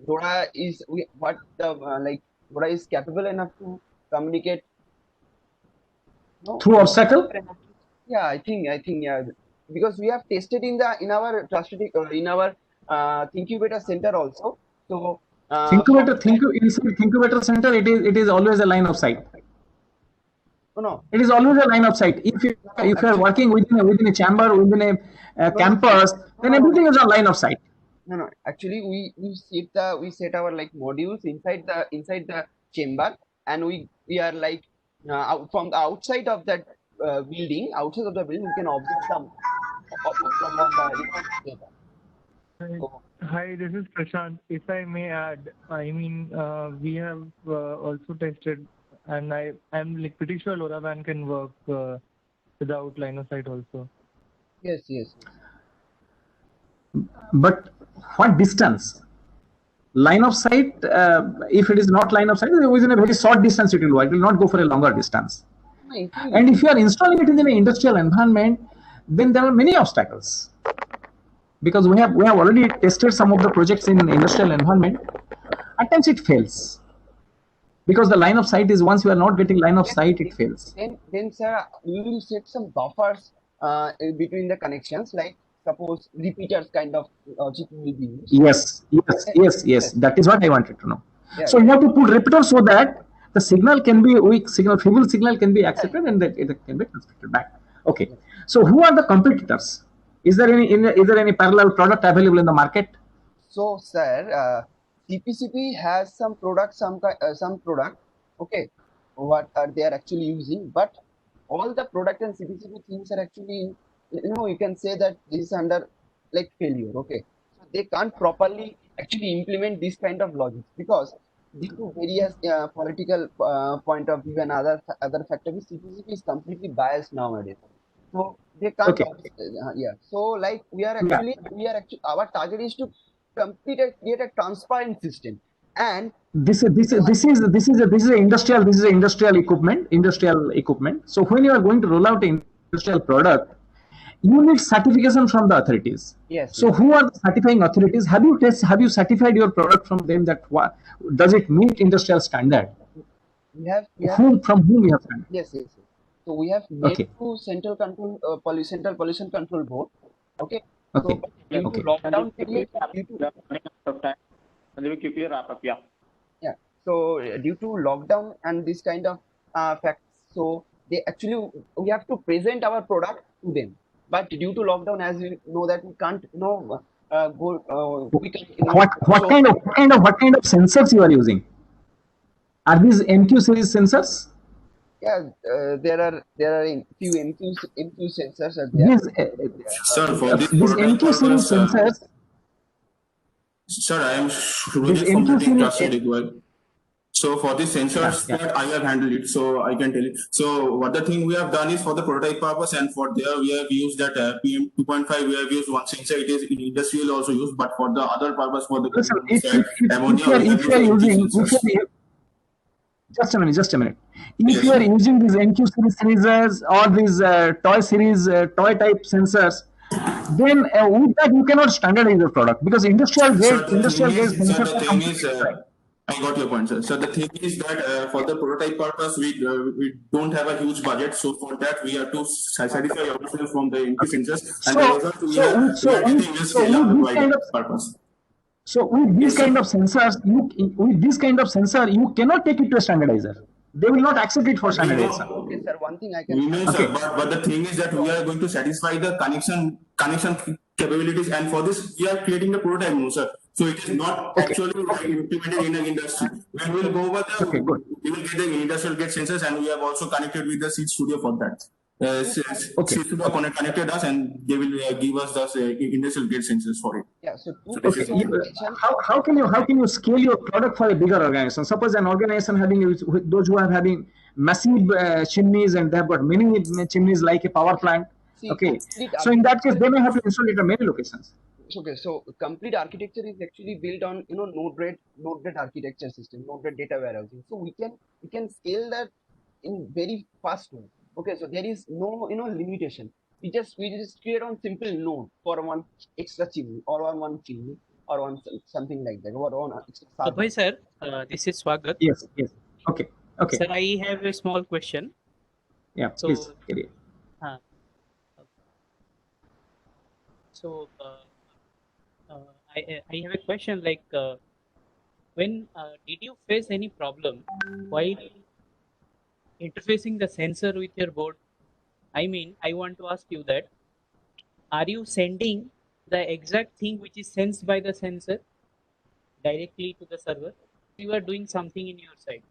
LoRa is LoRa is capable enough to communicate through obstacle. Yeah, I think yeah, because we have tested in our Thinkubator center also. So Thinkubator center, it is always a line of sight. No. It is always a line of sight. If you are working within a chamber, within a campus, then everything is on line of sight. No. Actually, we set our modules inside the chamber, and we are from the outside of that building. Outside of the building, we can observe some Hi, this is Prashant. If I may add, I mean, we have also tested, and I'm pretty sure LoRaWAN can work without line of sight also. Yes. But what distance? Line of sight, if it is not line of sight, within a very short distance it will work. It will not go for a longer distance. And if you are installing it in an industrial environment, then there are many obstacles. Because we have already tested some of the projects in industrial environment. At times it fails. Because the line of sight is, once you are not getting line of sight, it fails. Then sir, we will set some buffers between the connections, like suppose repeaters kind of logic will be used. Yes. That is what I wanted to know. Yeah, so you have to put repeaters so that the signal can be weak signal, feeble signal can be accepted, and that it can be transmitted back. Okay. So who are the competitors? Is there any parallel product available in the market? So sir, CPCB has some product, okay, what are they are actually using, but all the product and CPCB things are actually, you can say that this is under failure, okay. So they can't properly actually implement this kind of logic because due to various political point of view and other factors, CPCB is completely biased nowadays. So they can't. Okay. So we are actually our target is to create a transparent system, and this is industrial equipment. So when you are going to roll out an industrial product, you need certification from the authorities. Yes. So who are the certifying authorities? Have you certified your product from them that does it meet industrial standard? From whom we have done? Yes. So we have made to Central Pollution Control Board. Okay. Okay. So due to lockdown period, Yeah. So due to lockdown and this kind of facts, so we have to present our product to them. But due to lockdown, as you know that we can't, go. What kind of sensors you are using? Are these MQ series sensors? Yeah, there are few MQ sensors are there. Sir, for these MQ series sensors. Sir, I am really completing cluster required. So for the sensors that I have handled it, so I can tell you. So what the thing we have done is for the prototype purpose, and for there we have used that PM 2.5. We have used one sensor. It is in industrial also used, but for the other purpose for the ammonia. Just a minute. If you are using these MQ series or these toy type sensors, then with that you cannot standardize your product because industrial grade sensors. I got your point, sir. So the thing is that for the prototype purpose, we don't have a huge budget. So for that, we have to satisfy ourselves from the MQ sensors. So with this kind of sensor, you cannot take it to a standardizer. They will not accept it for standardization. Okay, sir. One thing I can. Sir, but the thing is that we are going to satisfy the connection capabilities, and for this we are creating the prototype, sir. So it is not actually implemented in the industry. When we will go over the, we will get the industrial gate sensors, and we have also connected with the Seed Studio for that. Seed Studio connected us, and they will give us the industrial gate sensors for it. Yeah. So how can you scale your product for a bigger organization? Suppose an organization those who are having massive chimneys, and they have got many chimneys like a power plant. Okay, so in that case, they may have to install it at many locations. Okay, so complete architecture is actually built on Node-RED architecture system, Node-RED data warehousing. So we can scale that in very fast way. Okay, so there is no limitation. We just create on simple node for one extra chimney or on one chimney or on something like that or on extra server. Abhay sir, this is Swagat. Yes. Okay. Sir, I have a small question. Yeah, so, please. So I have a question, like when did you face any problem while interfacing the sensor with your board? I mean, I want to ask you that, are you sending the exact thing which is sensed by the sensor directly to the server? You are doing something in your side.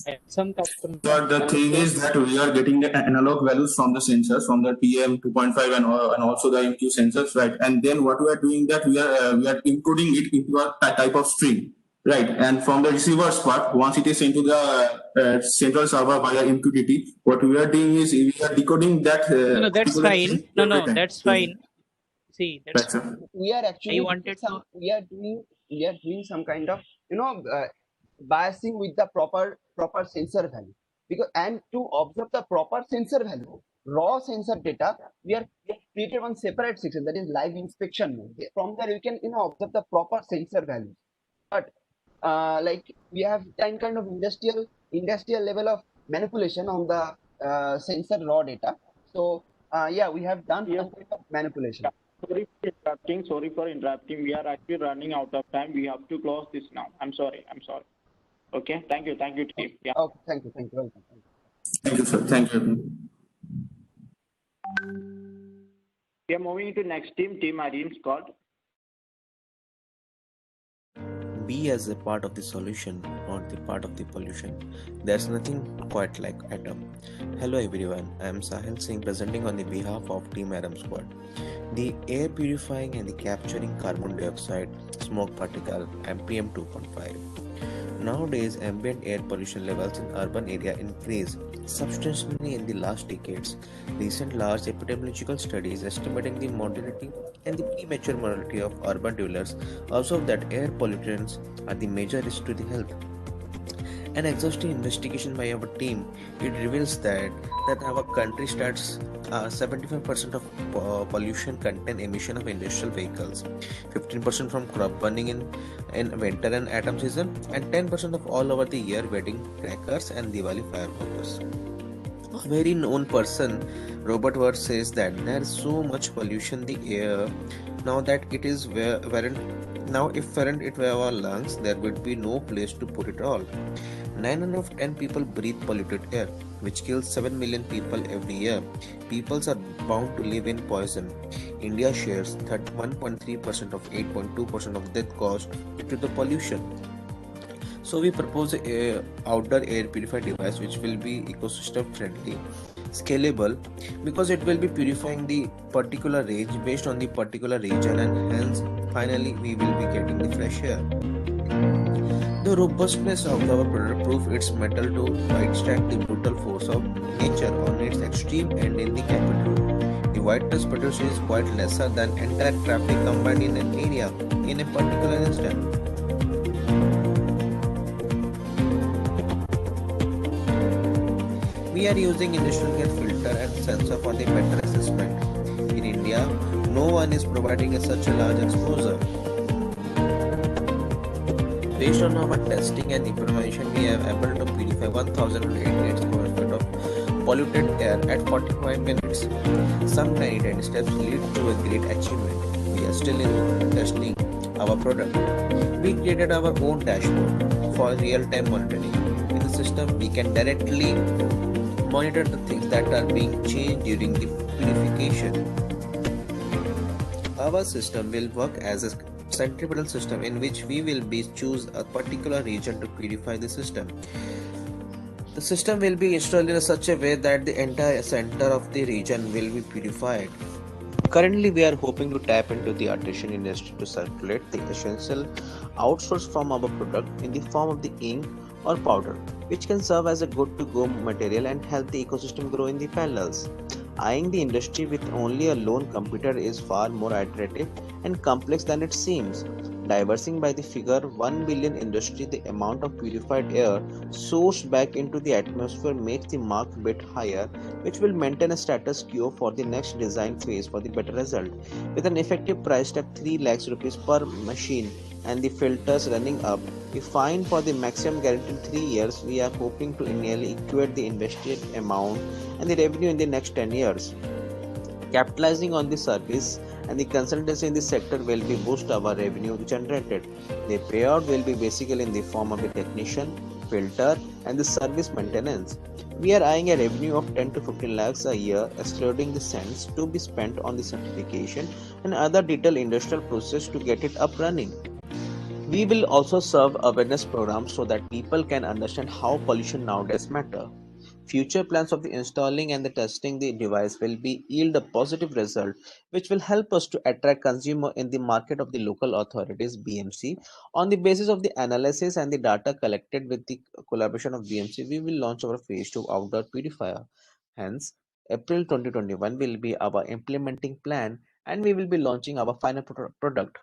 And some customers. But the thing is that we are getting the analog values from the sensors, from the PM 2.5 and also the MQ sensors, right? And then what we are doing that we are encoding it into a type of string, right? And from the receiver's part, once it is into the central server via MQTT, what we are doing is we are decoding that. No, that's fine. No, that's fine. See, that's right, we are actually we are doing some kind of biasing with the proper sensor value, because and to observe the proper sensor value, raw sensor data, we are created one separate section, that is live inspection mode. From there you can observe the proper sensor values. But like we have that kind of industrial level of manipulation on the sensor raw data. So yeah, we have done some kind of manipulation. Sorry for interrupting. We are actually running out of time. We have to close this now. I'm sorry. Okay. Thank you, team. Yeah. Okay. Thank you. Welcome. Thank you, sir. Thank you. We are moving to next team Irene Scott. Be as a part of the solution, not the part of the pollution. There's nothing quite like Atom. Hello everyone, I am Sahil Singh presenting on the behalf of Team Atom Squad. The air purifying and the capturing carbon dioxide, smoke particle and PM 2.5. Nowadays, ambient air pollution levels in urban area increase substantially in the last decades. Recent large epidemiological studies estimating the mortality and the premature mortality of urban dwellers observe that air pollutants are the major risk to the health. An exhaustive investigation by our team, it reveals that our country starts 75% of pollution contain emission of industrial vehicles, 15% from crop burning in winter and autumn season, and 10% of all over the year wedding crackers and Diwali fireworks. A very known person, Robert Ward, says that there is so much pollution in the air now that it is if it were our lungs, there would be no place to put it all. 9 out of 10 people breathe polluted air, which kills 7 million people every year. Peoples are bound to live in poison. India shares 1.3% of 8.2% of death caused due to the pollution. So we propose an outdoor air purifier device which will be ecosystem friendly, scalable, because it will be purifying the particular range based on the particular region, and hence finally we will be getting the fresh air. The robustness of our product proves its metal to withstand the brutal force of nature on its extreme end in the capital. The white dust produced is quite lesser than entire traffic combined in an area in a particular instant. We are using industrial gas filter and sensor for the better assessment. In India, no one is providing such a large exposure. Based on our testing and information, we are able to purify 1,088 square feet of polluted air at 45 minutes. Some tiny steps lead to a great achievement. We are still in testing our product. We created our own dashboard for real-time monitoring. In the system, we can directly monitor the things that are being changed during the purification. Our system will work as a centripetal system in which we will be choose a particular region to purify the system. The system will be installed in such a way that the entire center of the region will be purified. Currently, we are hoping to tap into the artisan industry to circulate the essential outsource from our product in the form of the ink or powder, which can serve as a good-to-go material and help the ecosystem grow in the parallels. Eyeing the industry with only a lone competitor is far more iterative and complex than it seems. Diversing by the figure 1 billion industry, the amount of purified air sourced back into the atmosphere makes the mark a bit higher, which will maintain a status quo for the next design phase for the better result. With an effective price tag 3 lakhs rupees per machine and the filters running up, we find for the maximum guaranteed 3 years, we are hoping to nearly equate the invested amount and the revenue in the next 10 years. Capitalizing on the service and the consultancy in this sector will be boost our revenue generated. The payout will be basically in the form of the technician, filter and the service maintenance. We are eyeing a revenue of 10 to 15 lakhs a year, excluding the cents to be spent on the certification and other detailed industrial process to get it up running. We will also serve awareness programs so that people can understand how pollution nowadays matter. Future plans of the installing and the testing the device will be yield a positive result, which will help us to attract consumer in the market of the local authorities BMC. On the basis of the analysis and the data collected with the collaboration of BMC, we will launch our phase 2 outdoor purifier. Hence, April 2021 will be our implementing plan and we will be launching our final product.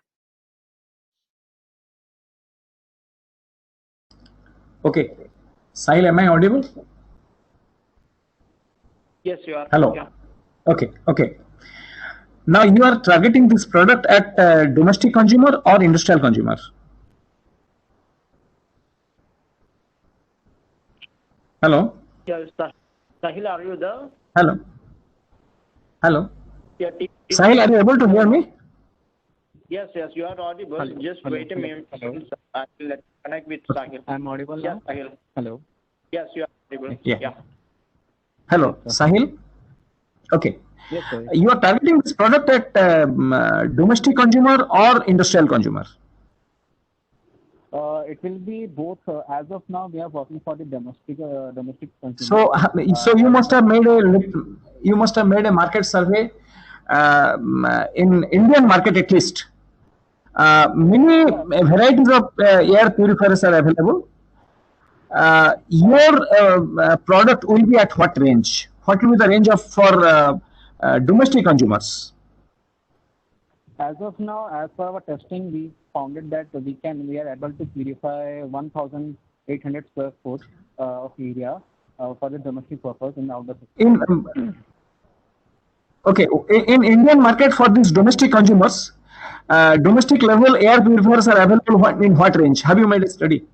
Okay. Sahil, am I audible? Yes, you are. Hello. Yeah. Okay. Okay. Now you are targeting this product at domestic consumer or industrial consumer? Hello. Yes, Sahil, are you there? Hello. Hello. Yeah, Sahil, are you able to hear me? Yes, you are audible. Hello. Just Hello. wait a minute. Hello. I will connect with Sahil. I'm audible Yes, now? Sahil. Hello. Yes, you are audible. Yeah. Hello, Sahil. Okay. Yes, sir. You are targeting this product at domestic consumer or industrial consumer? It will be both. As of now, we are working for the domestic consumer. So you must have made a market survey in Indian market at least. Many varieties of air purifiers are available. Your product will be at what range? What will be the range of for domestic consumers? As of now, as per our testing, we found it that we are able to purify 1,800 square foot of area for the domestic purpose in outdoor. Okay, in Indian market for these domestic consumers, domestic level air purifiers are available in what range? Have you made a study?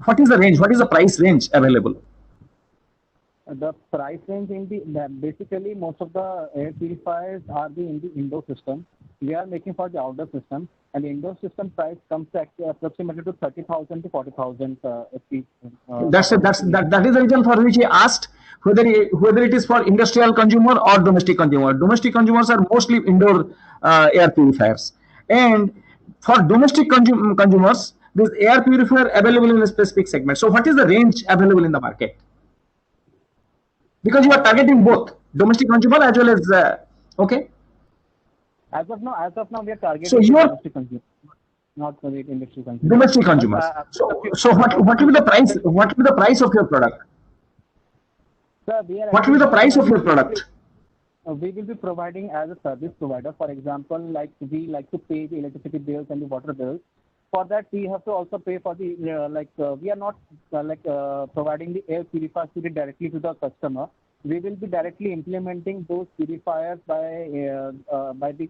What is the range? What is the price range available? The price range in basically most of the air purifiers are in the indoor system. We are making for the outdoor system, and the indoor system price comes to approximately to 30,000 to 40,000. That is the reason for which he asked whether it is for industrial consumer or domestic consumer. Domestic consumers are mostly indoor air purifiers, and for domestic consumers, this air purifier available in a specific segment. So, what is the range available in the market? Because you are targeting both domestic consumer as well as okay. As of now, we are targeting domestic consumer, not for the industry consumer. Domestic consumers. So what will be the price? What will be the price of your product? Sir, what will be the price of your product? We will be providing as a service provider. For example, like we like to pay the electricity bills and the water bills. For that, we have to also pay for the we are not providing the air purifiers directly to the customer. We will be directly implementing those purifiers by the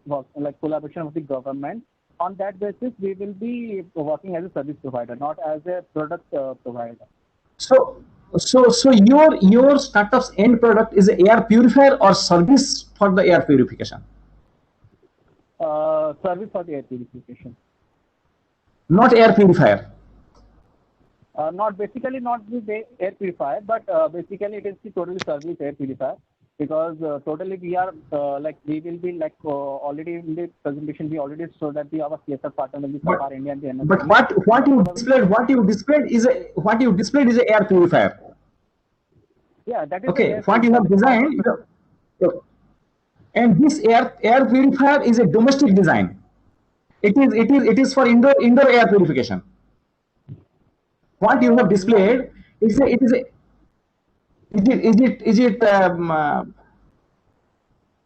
collaboration of the government. On that basis, we will be working as a service provider, not as a product provider. So your startup's end product is an air purifier or service for the air purification? Service for the air purification. Not air purifier. Not the air purifier, but basically it is the total service air purifier. because totally we are like we will be like already in the presentation we already showed that we have a CSR partner with Sapar India and the NSC. But what you displayed is a air purifier. Yeah, that is Okay, what you have designed, and this air purifier is a domestic design. It is for indoor air purification. What you have displayed is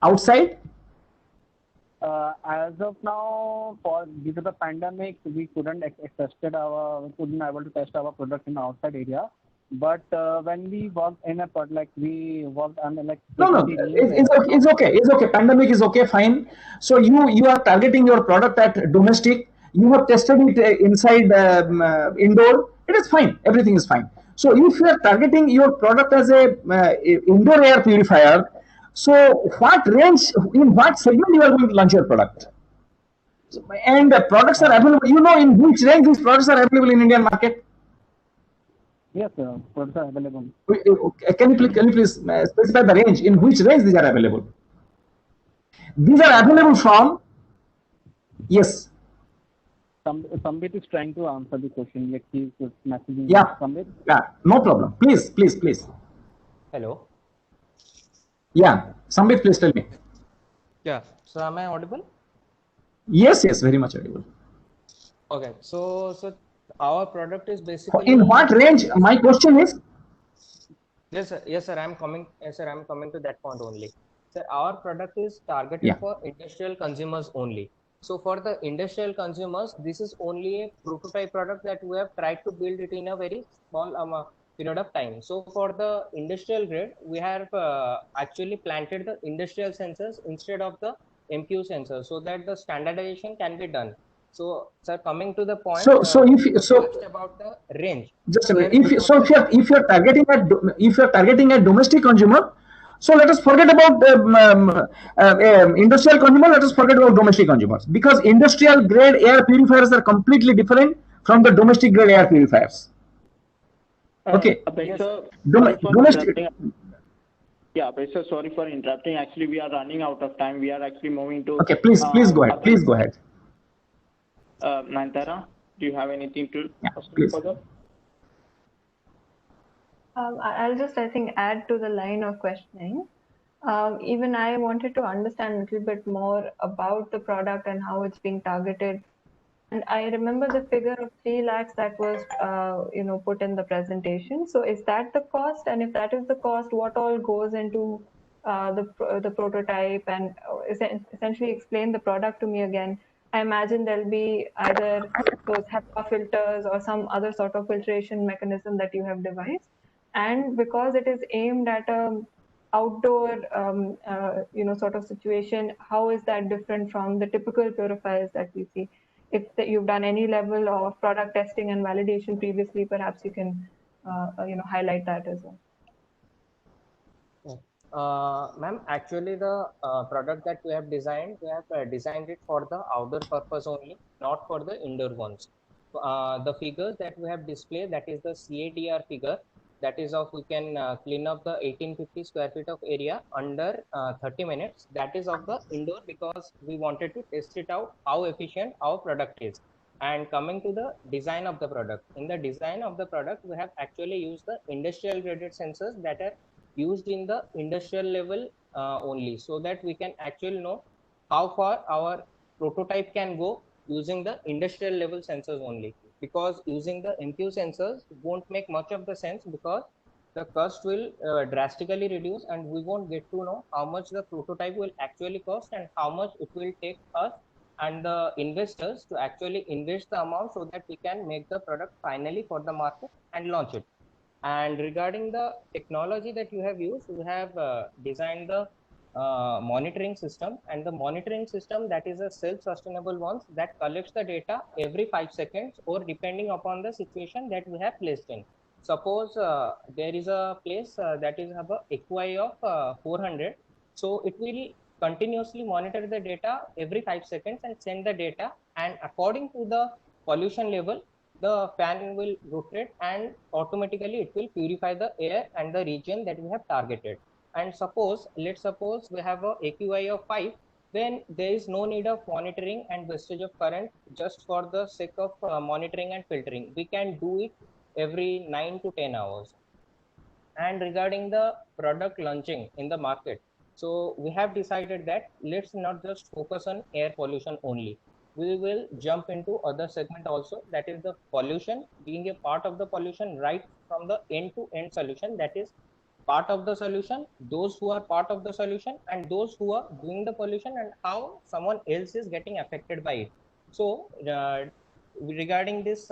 outside? As of now, due to the pandemic, we couldn't able to test our product in the outside area. But when we worked in a product, like we worked on like it's okay. Pandemic is okay, fine. So you are targeting your product at domestic. You have tested it inside indoor. It is fine. Everything is fine. So if you are targeting your product as a indoor air purifier, so what range, in what segment you are going to launch your product? And the products are available. You know in which range these products are available in Indian market? Yes, sir. Products are available. Can you please specify the range? In which range these are available? These are available from. Yes. Sambit is trying to answer the question. Like he's messaging. Yeah. Sambit? Yeah. No problem. Please. Hello. Yeah. Sambit, please tell me. Yeah. So am I audible? Yes. Very much audible. Okay. So our product is basically. In what range? My question is. Yes, sir. I'm coming to that point only. Sir, our product is targeted for industrial consumers only. So for the industrial consumers, this is only a prototype product that we have tried to build it in a very small period of time. So for the industrial grade, we have actually planted the industrial sensors instead of the MQ sensors, so that the standardization can be done. So, sir, coming to the point. About the range. Just a minute. If you're targeting a domestic consumer, so let us forget about industrial consumer. Let us forget about domestic consumers, because industrial grade air purifiers are completely different from the domestic grade air purifiers. Okay. Domestic. Yeah, Abhay, sorry for interrupting. Actually, we are running out of time. We are actually moving to. Okay, please go ahead. Please go ahead. Nayantara, do you have anything to please. further? I'll just, I think, add to the line of questioning. Even I wanted to understand a little bit more about the product and how it's being targeted. And I remember the figure of 3 lakhs that was, put in the presentation. So is that the cost? And if that is the cost, what all goes into the prototype? And essentially explain the product to me again. I imagine there'll be either those HEPA filters or some other sort of filtration mechanism that you have devised. And because it is aimed at a outdoor, sort of situation, how is that different from the typical purifiers that we see? If you've done any level of product testing and validation previously, perhaps you can, highlight that as well. Ma'am, actually the product that we have designed it for the outdoor purpose only, not for the indoor ones. The figures that we have displayed, that is the CADR figure, that is of we can clean up the 1850 square feet of area under 30 minutes. That is of the indoor, because we wanted to test it out how efficient our product is. And coming to the design of the product, in the design of the product, we have actually used the industrial graded sensors that are used in the industrial level only, so that we can actually know how far our prototype can go using the industrial level sensors only. Because using the MQ sensors won't make much of the sense, because the cost will drastically reduce, and we won't get to know how much the prototype will actually cost and how much it will take us and the investors to actually invest the amount, so that we can make the product finally for the market and launch it. And regarding the technology that you have used, we have designed the monitoring system, and the monitoring system, that is a self-sustainable one that collects the data every 5 seconds, or depending upon the situation that we have placed in. Suppose there is a place that is have a AQI of 400, so it will continuously monitor the data every 5 seconds and send the data, and according to the pollution level, the fan will rotate and automatically it will purify the air and the region that we have targeted. And let's suppose we have a AQI of 5, then there is no need of monitoring and wastage of current just for the sake of monitoring and filtering. We can do it every 9 to 10 hours. And regarding the product launching in the market, so we have decided that let's not just focus on air pollution only. We will jump into other segment also, that is the pollution, being a part of the pollution right from the end to end solution, that is part of the solution, those who are part of the solution, and those who are doing the pollution, and how someone else is getting affected by it. So regarding this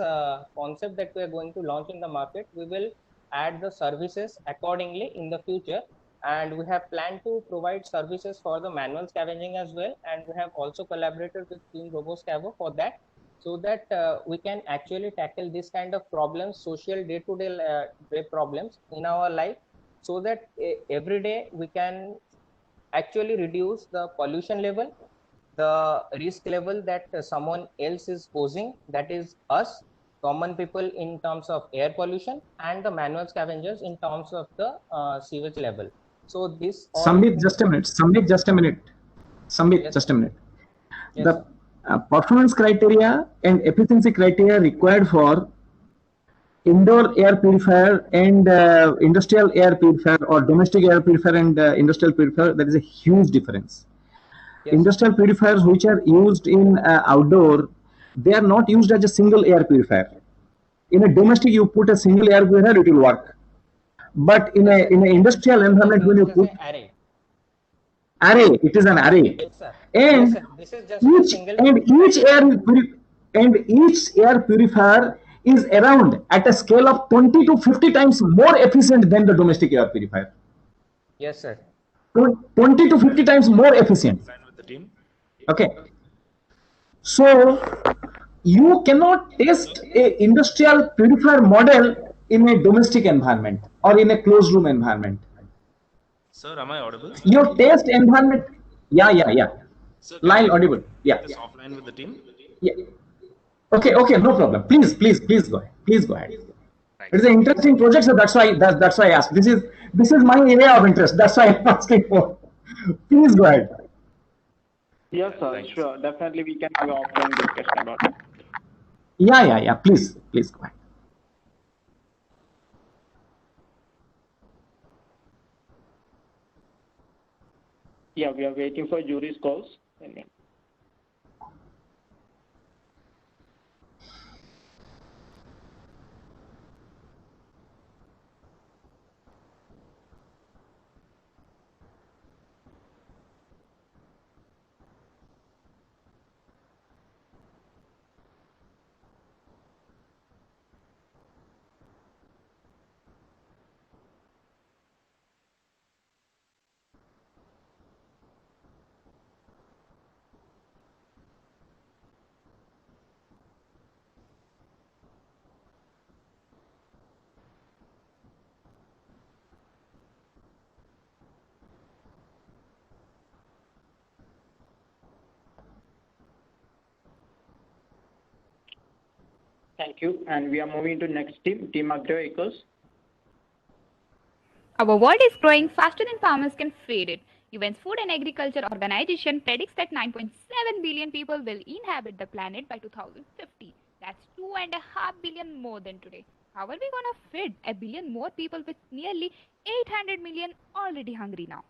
concept that we are going to launch in the market, we will add the services accordingly in the future. And we have planned to provide services for the manual scavenging as well, and we have also collaborated with Team RoboScavo for that, so that we can actually tackle this kind of problems, social day-to-day problems in our life, so that every day we can actually reduce the pollution level, the risk level that someone else is posing, that is us common people in terms of air pollution, and the manual scavengers in terms of the sewage level. So this all... Sambit, just a minute. Sambit, just a minute. Sambit, yes. Just a minute. Yes. The performance criteria and efficiency criteria required for indoor air purifier and industrial air purifier, or domestic air purifier and industrial purifier, there is a huge difference. Yes. Industrial purifiers which are used in outdoor, they are not used as a single air purifier. In a domestic, you put a single air purifier, it will work. But in an industrial environment, when you put array, it is an array, yes, sir. And yes, sir. This is each air purifier is around at a scale of 20 to 50 times more efficient than the domestic air purifier. Yes, sir. 20 to 50 times more efficient. Okay. So you cannot test a industrial purifier model in a domestic environment or in a closed room environment. Sir, am I audible? Your test environment, yeah. Sir, line audible, yeah. This offline with the team. Yeah. Okay, no problem. Please go ahead. Please go ahead. Right. It is an interesting project, so that's why I asked. This is my area of interest. That's why I'm asking for. Please go ahead. Yes, sir. Sure. Definitely, we can have an offline discussion about it. Yeah. Please go ahead. Yeah, we are waiting for jury's calls. Thank you. And we are moving to next team, Team AgroAcres. Our world is growing faster than farmers can feed it. UN's Food and Agriculture Organization predicts that 9.7 billion people will inhabit the planet by 2050. That's 2.5 billion more than today. How are we going to feed a billion more people with nearly 800 million already hungry now?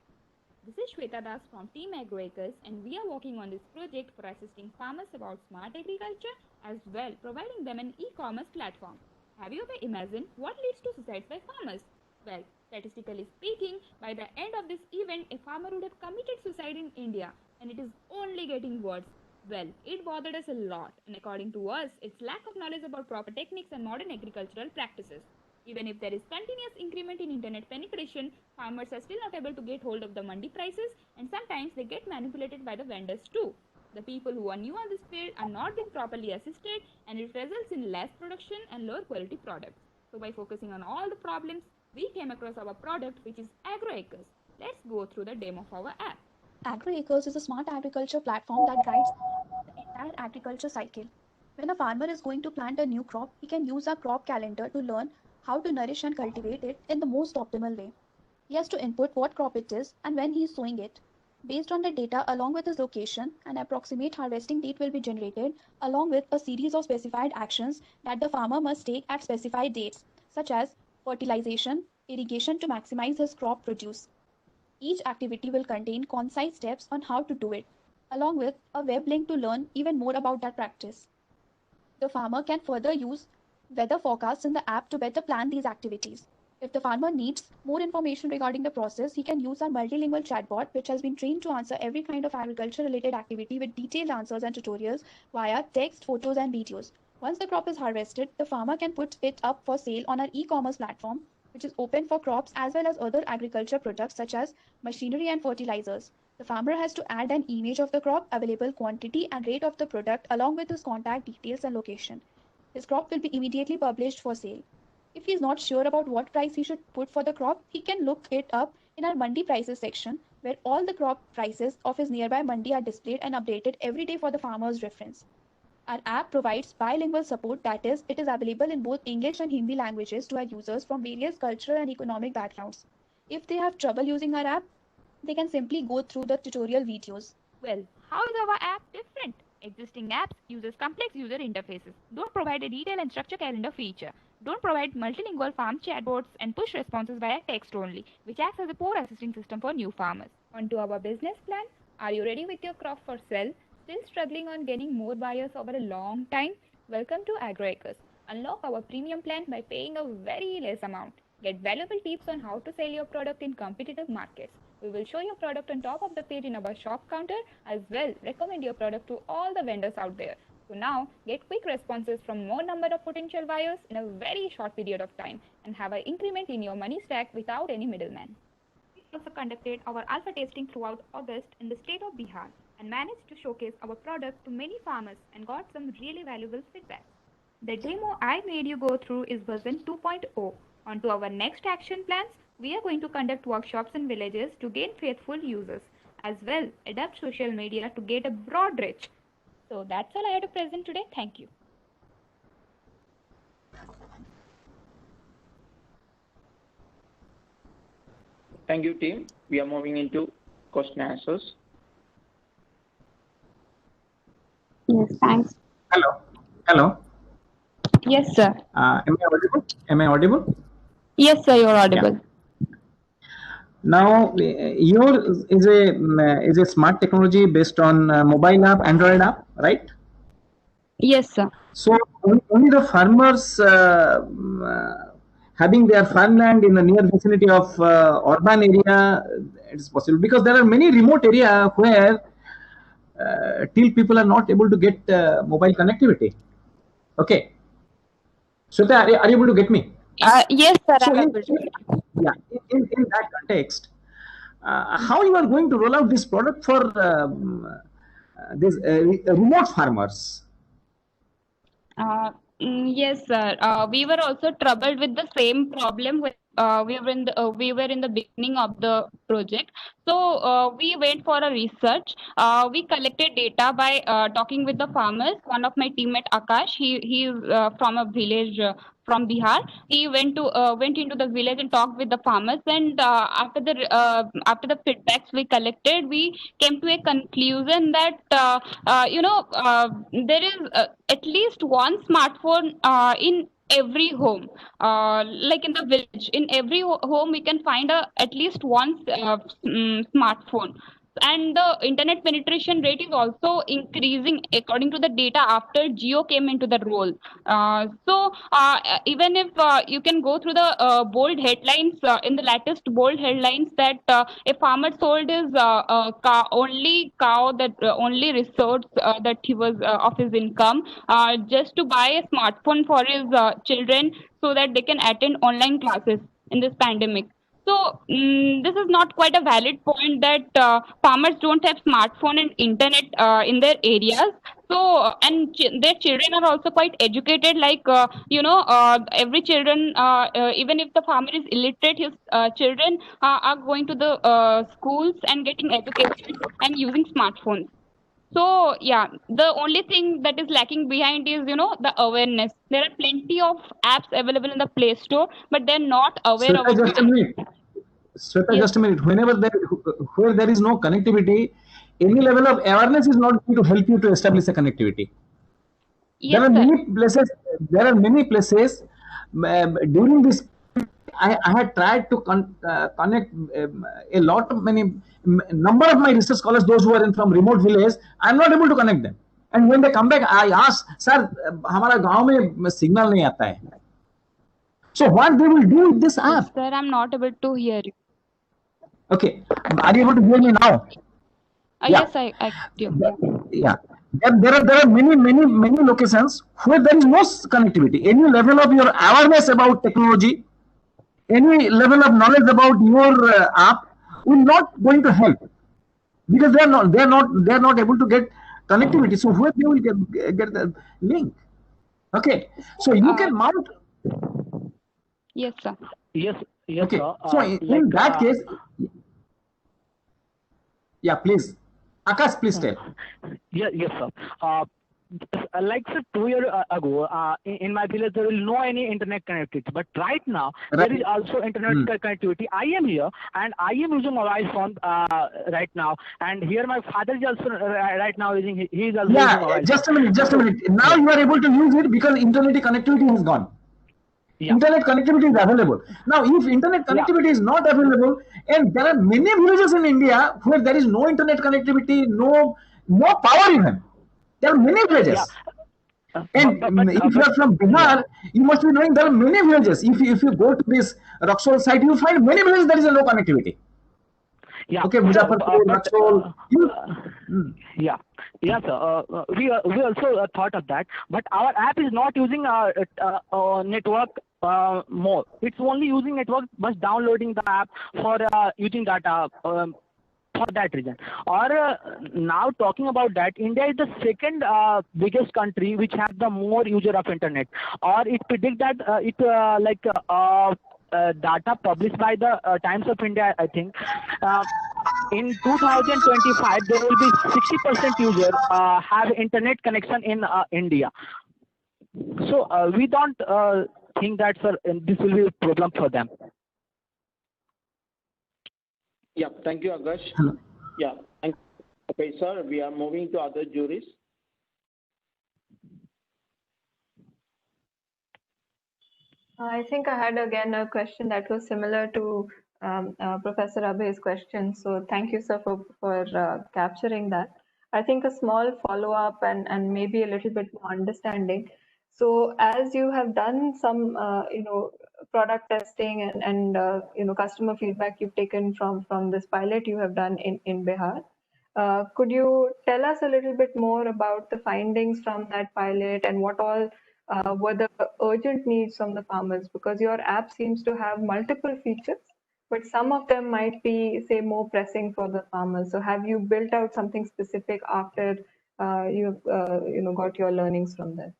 This is Shweta Das from Team AgroAcres, and we are working on this project for assisting farmers about smart agriculture, as well providing them an e-commerce platform. Have you ever imagined what leads to suicides by farmers? Well, statistically speaking, by the end of this event, a farmer would have committed suicide in India, and it is only getting worse. Well, it bothered us a lot, and according to us, it's lack of knowledge about proper techniques and modern agricultural practices. Even if there is continuous increment in internet penetration, farmers are still not able to get hold of the mandi prices, and sometimes they get manipulated by the vendors too. The people who are new on this field are not being properly assisted, and it results in less production and lower quality products. So by focusing on all the problems, we came across our product, which is AgroAcres. Let's go through the demo of our app. AgroAcres is a smart agriculture platform that guides the entire agriculture cycle. When a farmer is going to plant a new crop, he can use a crop calendar to learn how to nourish and cultivate it in the most optimal way. He has to input what crop it is and when he is sowing it. Based on the data along with his location, an approximate harvesting date will be generated along with a series of specified actions that the farmer must take at specified dates, such as fertilization, irrigation to maximize his crop produce. Each activity will contain concise steps on how to do it, along with a web link to learn even more about that practice. The farmer can further use weather forecasts in the app to better plan these activities. If the farmer needs more information regarding the process, he can use our multilingual chatbot, which has been trained to answer every kind of agriculture-related activity with detailed answers and tutorials via text, photos, and videos. Once the crop is harvested, the farmer can put it up for sale on our e-commerce platform, which is open for crops as well as other agriculture products such as machinery and fertilizers. The farmer has to add an image of the crop, available quantity and rate of the product along with his contact details and location. His crop will be immediately published for sale. If he is not sure about what price he should put for the crop, he can look it up in our Mandi prices section, where all the crop prices of his nearby Mandi are displayed and updated every day for the farmer's reference. Our app provides bilingual support, that is, it is available in both English and Hindi languages to our users from various cultural and economic backgrounds. If they have trouble using our app, they can simply go through the tutorial videos. Well, how is our app different? Existing apps uses complex user interfaces, don't provide a detailed and structured calendar feature, don't provide multilingual farm chatbots and push responses via text only, which acts as a poor assisting system for new farmers. On to our business plan. Are you ready with your crop for sale? Still struggling on getting more buyers over a long time? Welcome to AgroAcres. Unlock our premium plan by paying a very less amount. Get valuable tips on how to sell your product in competitive markets. We will show your product on top of the page in our shop counter, as well recommend your product to all the vendors out there. So now get quick responses from more number of potential buyers in a very short period of time and have an increment in your money stack without any middleman. We also conducted our alpha testing throughout August in the state of Bihar and managed to showcase our product to many farmers and got some really valuable feedback. The demo I made you go through is version 2.0. On to our next action plans. We are going to conduct workshops in villages to gain faithful users, as well adapt social media to get a broad reach. So that's all I had to present today. Thank you. Thank you, team. We are moving into question and answers. Yes, thanks. Hello. Yes, sir. Am I audible? Am I audible? Yes, sir, you're audible. Yeah. Now, your is a smart technology based on mobile app, Android app, right? Yes, sir. So only the farmers having their farmland in the near vicinity of urban area, it is possible, because there are many remote areas where till people are not able to get mobile connectivity. Okay. So are you able to get me? Yes, sir. So in that context, how you are going to roll out this product for these remote farmers? Yes, sir. We were also troubled with the same problem when we were in the beginning of the project. So we went for a research. We collected data by talking with the farmers. One of my teammate Akash, he is from a village from Bihar. He went into the village and talked with the farmers. And after the feedbacks we collected, we came to a conclusion that there is at least one smartphone in every home, like in the village. In every home we can find at least one smartphone. And the internet penetration rate is also increasing according to the data after Jio came into the role. So even if you can go through the bold headlines, in the latest bold headlines, that a farmer sold his only cow, that only resource that he was of his income, just to buy a smartphone for his children so that they can attend online classes in this pandemic. So this is not quite a valid point that farmers don't have smartphone and internet in their areas. So and their children are also quite educated. Like every children, even if the farmer is illiterate, his children are going to the schools and getting education and using smartphones. So yeah, the only thing that is lacking behind is the awareness. There are plenty of apps available in the Play Store, but they're not aware of it. Shweta, just a minute. Where there is no connectivity, any level of awareness is not going to help you to establish a connectivity. Yes, There are sir. many places during this. I had tried to connect a lot of number of my research scholars, those who are from remote village. I am not able to connect them. And when they come back, I ask, sir, हमारा गांव में signal नहीं आता है. So what they will do with this app? Yes, sir, I'm not able to hear you. Okay, are you able to hear me now? Yeah. Yes, I do. Yeah. There are many locations where there is no connectivity. Any level of your awareness about technology, any level of knowledge about your app will not going to help, because they are not able to get connectivity. So where they will get the link? Okay, so you can mount. Yes, sir. Yes, Okay, sir. so in that case, yeah, please, Akash, please tell. Yes, sir. Like 2 years ago, in my village there will no any internet connectivity. But right now there is also internet connectivity. I am here and I am using mobile phone right now. And here my father is also right now using. He is also using mobile. Just a minute. Now you are able to use it because internet connectivity has gone. Yeah. Internet connectivity is available. Now, if internet connectivity is not available, and there are many villages in India where there is no internet connectivity, no power even. There are many villages. And if you are from Bihar, you must be knowing there are many villages. If you go to this Roxol site, you will find many villages there is no connectivity. Yeah. Okay, Muzaffarpur, Roxol. Yeah. Yes, we also thought of that, but our app is not using network more. It's only using network, but downloading the app for using data for that reason. Or now talking about that, India is the second biggest country which has the more user of internet. Or it predict that data published by the Times of India, I think. In 2025, there will be 60% user have internet connection in India. So we don't think that, sir, this will be a problem for them. Yeah, thank you, Akash. Yeah, okay, sir, we are moving to other juries. I think I had again a question that was similar to Professor Abhay's question. So thank you, sir, for capturing that. I think a small follow-up and maybe a little bit more understanding. So as you have done some product testing and customer feedback you've taken from this pilot you have done in Bihar, could you tell us a little bit more about the findings from that pilot and what all were the urgent needs from the farmers? Because your app seems to have multiple features, but some of them might be, say, more pressing for the farmers. So have you built out something specific after you've got your learnings from there?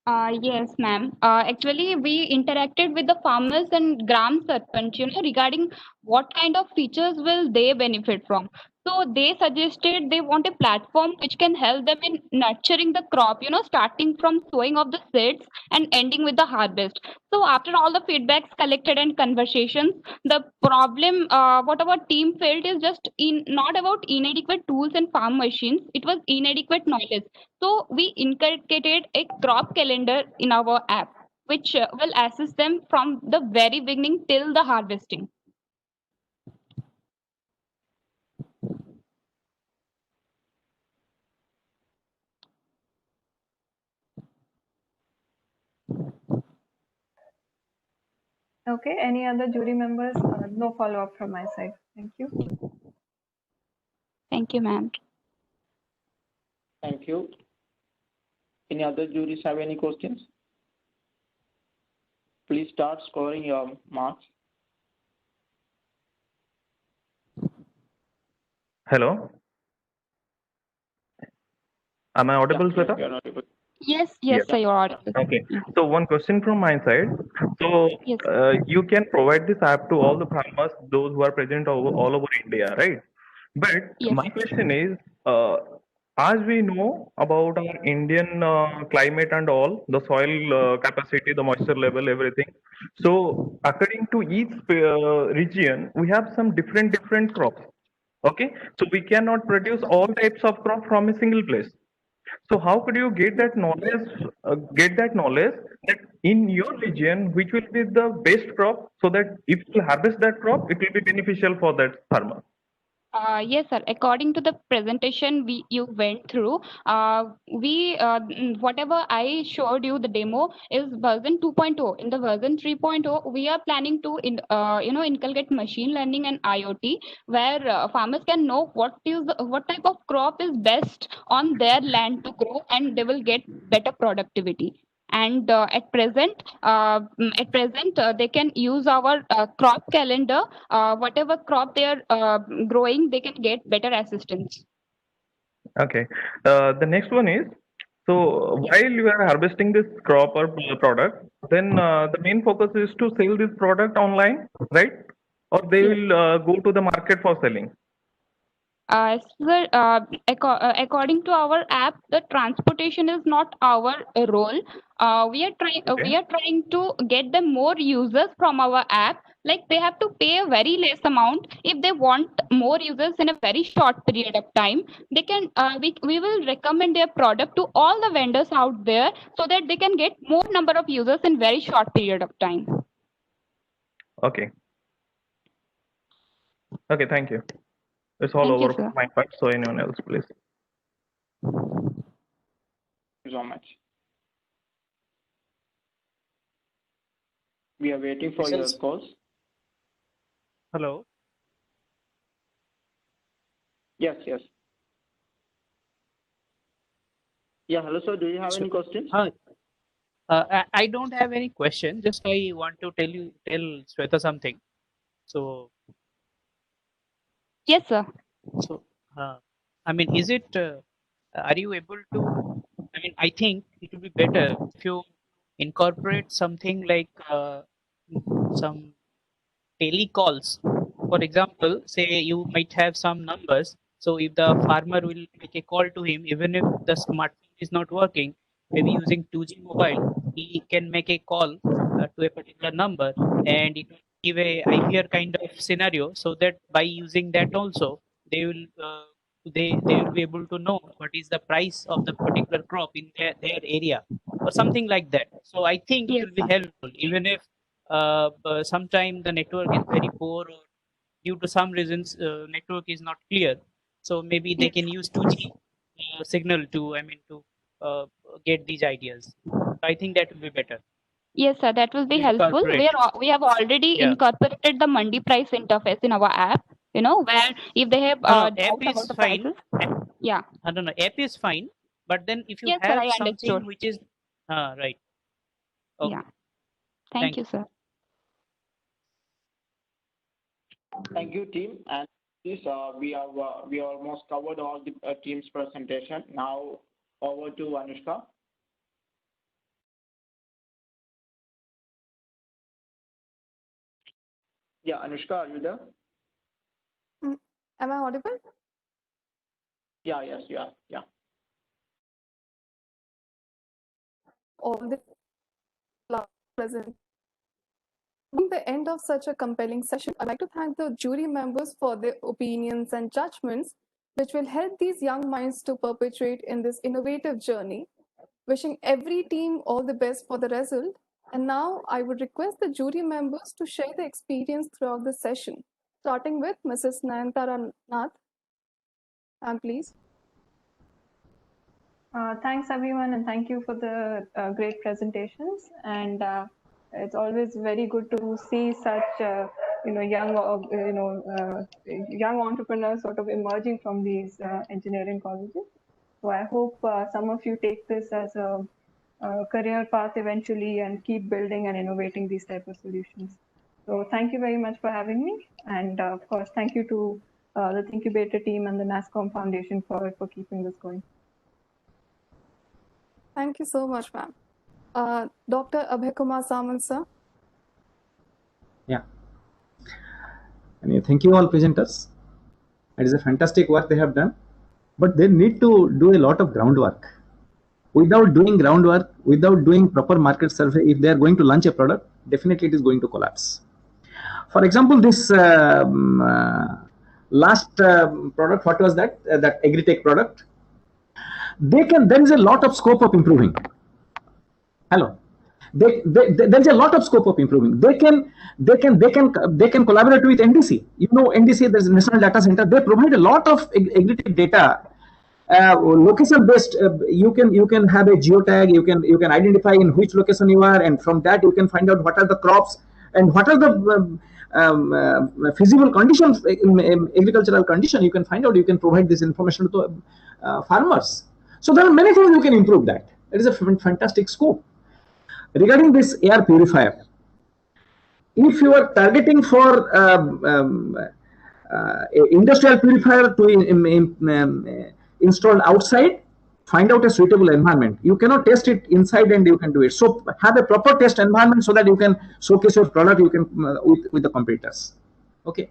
Yes, ma'am. Actually, we interacted with the farmers and Gram Sarpanch, regarding what kind of features will they benefit from. So they suggested they want a platform which can help them in nurturing the crop, starting from sowing of the seeds and ending with the harvest. So after all the feedbacks collected and conversations, the problem what our team felt is just not about inadequate tools and farm machines. It was inadequate knowledge. So we inculcated a crop calendar in our app, which will assist them from the very beginning till the harvesting. Okay, any other jury members? No follow-up from my side. Thank you. Thank you, ma'am. Thank you. Any other juries have any questions? Please start scoring your marks. Hello. Am I audible, Shweta? You're audible. Yes, sir, you are audible. Okay. So one question from my side. So you can provide this app to all the farmers, those who are present all over India, right? But my question is, as we know about our Indian climate and all, the soil capacity, the moisture level, everything. So according to each region, we have some different crops. Okay, so we cannot produce all types of crop from a single place. So how could you get that knowledge? That in your region, which will be the best crop, so that if you harvest that crop, it will be beneficial for that farmer. Yes, sir. According to the presentation you went through, whatever I showed you the demo is version 2.0. In the version 3.0, we are planning to inculcate machine learning and IoT, where farmers can know what type of crop is best on their land to grow, and they will get better productivity. And at present they can use our crop calendar. Whatever crop they are growing, they can get better assistance. Okay. The next one is, so while you are harvesting this crop or product, then the main focus is to sell this product online, right? Or they will go to the market for selling. According to our app, the transportation is not our role. We are trying to get them more users from our app. Like, they have to pay a very less amount. If they want more users in a very short period of time, they can. We will recommend their product to all the vendors out there, so that they can get more number of users in very short period of time. Okay. Okay. Thank you. It's all Thank you, over sir. my part. So anyone else, please. Thank you so much. We are waiting for your calls. Hello. Yes. Yeah, hello, sir. Do you have any questions? I don't have any question. Just I want to tell Shweta something. So yes, sir. So I mean, is it? Are you able to? I mean, I think it would be better if you incorporate something like some telecalls. For example, say you might have some numbers. So if the farmer will make a call to him, even if the smartphone is not working, maybe using 2G mobile, he can make a call to a particular number, and it will give a IVR kind of scenario, so that by using that also, they will they will be able to know what is the price of the particular crop in their area, or something like that. So I think it will be helpful, even if sometime the network is very poor, or due to some reasons network is not clear. So maybe they can use 2G signal to get these ideas. I think that will be better. Yes, sir, that will be helpful. We have already incorporated the Mandi price interface in our app, where if they have app doubts is about the fine. prices. Yeah. I don't know. App is fine, but then if you Yes, sir, have I something understood. which is right. Okay. Yeah. Thank you, sir. Thank you, team. And this, we almost covered all the team's presentation. Now over to Anushka. Yeah, Anushka, are you there? Am I audible? Yeah, yes, you are. Yeah. All the present. Being the end of such a compelling session, I'd like to thank the jury members for their opinions and judgments, which will help these young minds to perpetuate in this innovative journey. Wishing every team all the best for the result. And now I would request the jury members to share their experience throughout the session, starting with Mrs. Nayantara Nath. Please. Thanks, everyone, and thank you for the great presentations. And it's always very good to see such young entrepreneurs sort of emerging from these engineering colleges. So I hope some of you take this as a career path eventually and keep building and innovating these type of solutions. So thank you very much for having me, and of course thank you to the Thinkubator team and the NASSCOM Foundation for keeping this going. Thank you so much, ma'am. Dr. Abhay Kumar Samant, sir. Yeah. And thank you all presenters. It is a fantastic work they have done. but they need to do a lot of groundwork. Without doing groundwork, without doing proper market survey, if they are going to launch a product, definitely it is going to collapse. For example, this last product, what was that? That Agritech product. There is a lot of scope of improving. Hello. There is a lot of scope of improving. They can collaborate with NDC. You know, NDC, there's a National Data Center. They provide a lot of Agritech data. Location based, you can have a geotag, you can identify in which location you are, and from that you can find out what are the crops and what are the feasible conditions in agricultural condition. You can find out, you can provide this information to farmers. So there are many things you can improve that. It is a fantastic scope. Regarding this air purifier, if you are targeting for industrial purifier to installed outside, find out a suitable environment. You cannot test it inside and you can do it. So have a proper test environment so that you can showcase your product. You can with the competitors. Okay.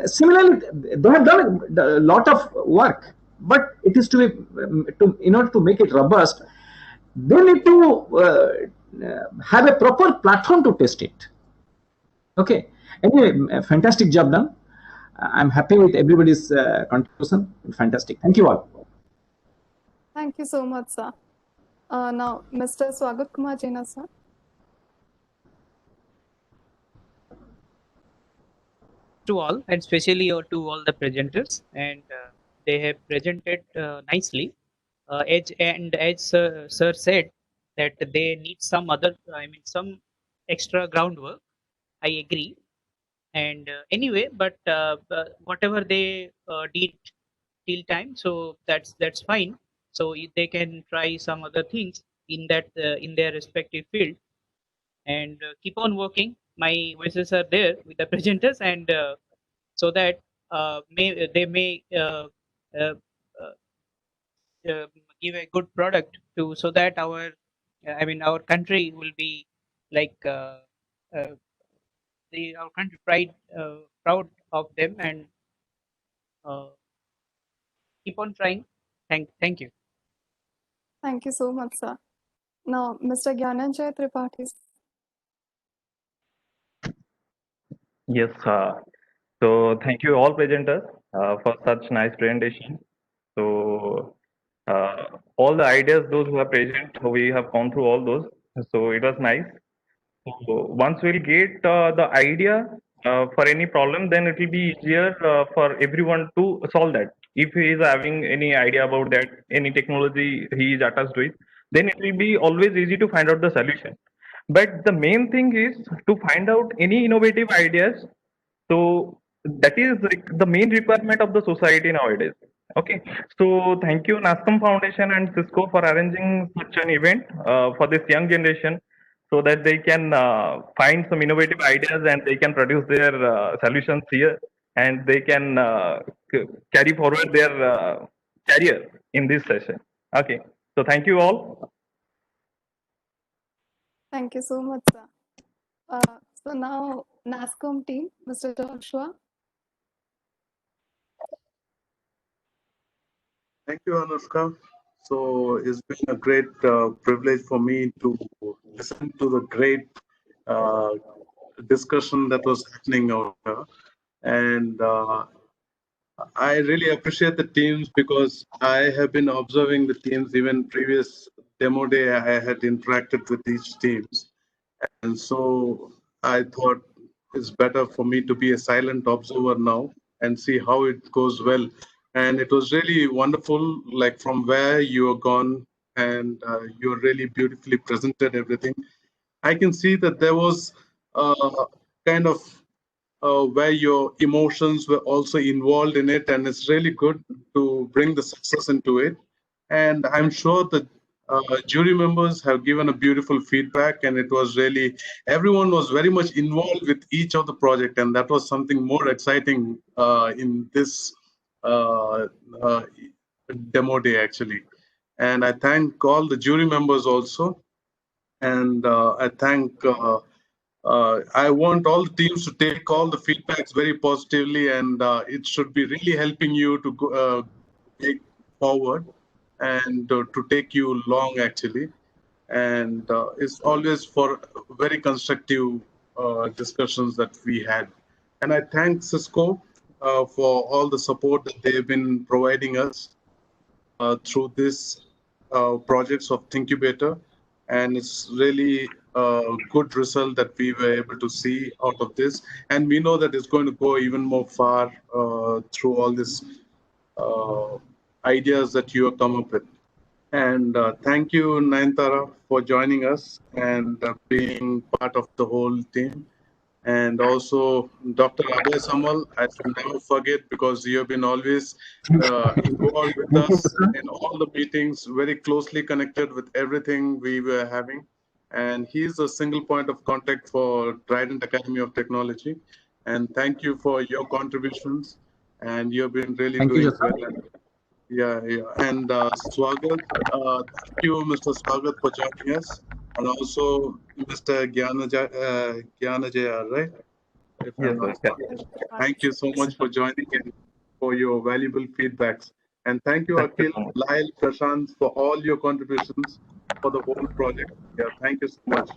Similarly, they have done a lot of work, but it is to be in order to make it robust, they need to have a proper platform to test it. Okay. Anyway, fantastic job done. I'm happy with everybody's contribution. Fantastic. Thank you all. Thank you so much, sir. Now, Mr. Swagat Kumar Jaina, sir. To all, and especially to all the presenters, and they have presented nicely. As sir said that they need some other, some extra groundwork. I agree. And anyway, but whatever they did till time, so that's fine. So if they can try some other things in that in their respective field, and keep on working. My voices are there with the presenters, and so that they may give a good product to, so that our our country will be like our country proud of them, and keep on trying. Thank you. Thank you so much, sir. Now, Mr. Gyananjay Tripathi. Yes, so thank you all presenters for such nice presentation. So all the ideas, those who are present, we have gone through all those. So it was nice. So once we'll get the idea for any problem, then it will be easier for everyone to solve that. If he is having any idea about that, any technology he is attached with, then it will be always easy to find out the solution. But the main thing is to find out any innovative ideas. So that is the main requirement of the society nowadays. Okay, so thank you NASCOM Foundation and Cisco for arranging such an event for this young generation, so that they can find some innovative ideas and they can produce their solutions here, and they can carry forward their career in this session. Okay, so thank you all. Thank you so much, sir. So now, NASCOM team, Mr. Joshua. Thank you, Anushka. So it's been a great privilege for me to listen to the great discussion that was happening out there. And I really appreciate the teams, because I have been observing the teams. Even previous demo day, I had interacted with these teams. And so I thought it's better for me to be a silent observer now and see how it goes well. And it was really wonderful, like from where you are gone, and you really beautifully presented everything. I can see that there was kind of where your emotions were also involved in it, and it's really good to bring the success into it. And I'm sure that jury members have given a beautiful feedback, and it was really, everyone was very much involved with each of the project, and that was something more exciting in this demo day actually. And I thank all the jury members also, and I thank I want all the teams to take all the feedbacks very positively, and it should be really helping you to take forward and to take you long actually. And it's always for very constructive discussions that we had. And I thank Cisco for all the support that they've been providing us through this projects of Thinkubator. And it's really a good result that we were able to see out of this. And we know that it's going to go even more far through all these ideas that you have come up with. And thank you, Nayantara, for joining us and being part of the whole team. And also Dr. Abhay Samal, I shall never forget, because you have been always involved with us in all the meetings, very closely connected with everything we were having. And he's a single point of contact for Trident Academy of Technology. And thank you for your contributions. And you've been really doing well. Yeah. And Swagat, thank you, Mr. Swagat, for joining us. And also Mr. Gyanajaya, right? Thank you so much for joining and for your valuable feedbacks. And thank you, Akhil, Lyle, Prashant, for all your contributions for the whole project. Yeah, thank you so much.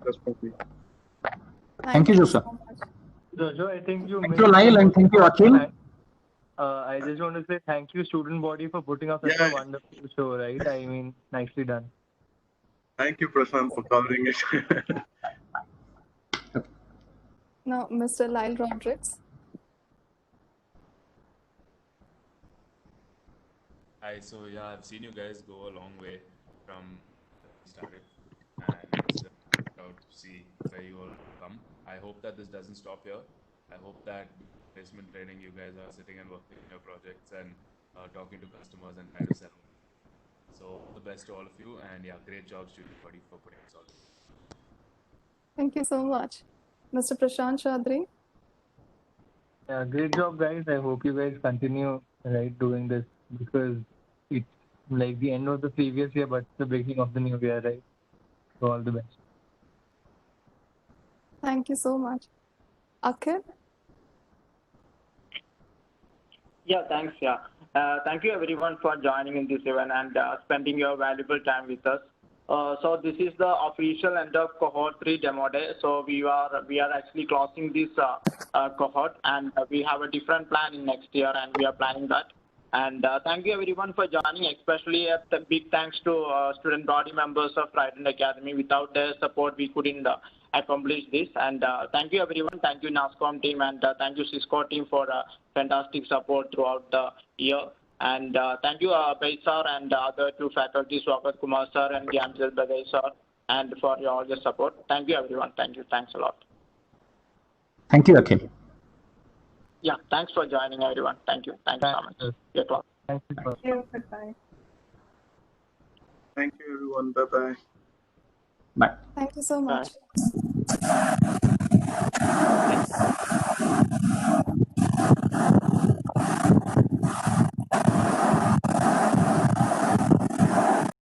That's for me. Thank you, Joseph. Jojo, I think you Thank you, Lyle, and thank you, Akhil. I just want to say thank you, student body, for putting up such a wonderful show, right? I mean, nicely done. Thank you, Prashant, for covering it. Now, Mr. Lyle Rodrigues. Hi, so yeah, I've seen you guys go a long way from started, and it's out to see where you all come. I hope that this doesn't stop here. I hope that placement training, you guys are sitting and working on your projects and talking to customers and trying to sell. So all the best to all of you, and yeah, great job, student body, for putting this all together. Thank you so much. Mr. Prashant Chaudhary. Yeah, great job, guys. I hope you guys continue doing this, because it's like the end of the previous year, but the beginning of the new year, right? So all the best. Thank you so much. Akhil. Yeah, thanks. Yeah. Thank you everyone for joining in this event and spending your valuable time with us. So this is the official end of cohort 3 demo day. So we are actually closing this cohort, and we have a different plan in next year, and we are planning that. And thank you everyone for joining, especially a big thanks to student body members of Trident Academy. Without their support, we couldn't accomplish this. And thank you everyone. Thank you NASCOM team, and thank you Cisco team for fantastic support throughout the year. And thank you Bay sir and other two faculty, Swagat Kumar sir and Gyamjal Bagay sir, and for all your support. Thank you everyone. Thank you. Thanks a lot. Thank you, Akhil. Yeah, thanks for joining everyone. Thank you. Thank you so much. Get well. Thank you. Thank you. Goodbye. Thank you, everyone. Bye-bye. Bye. Thank you so much. Bye.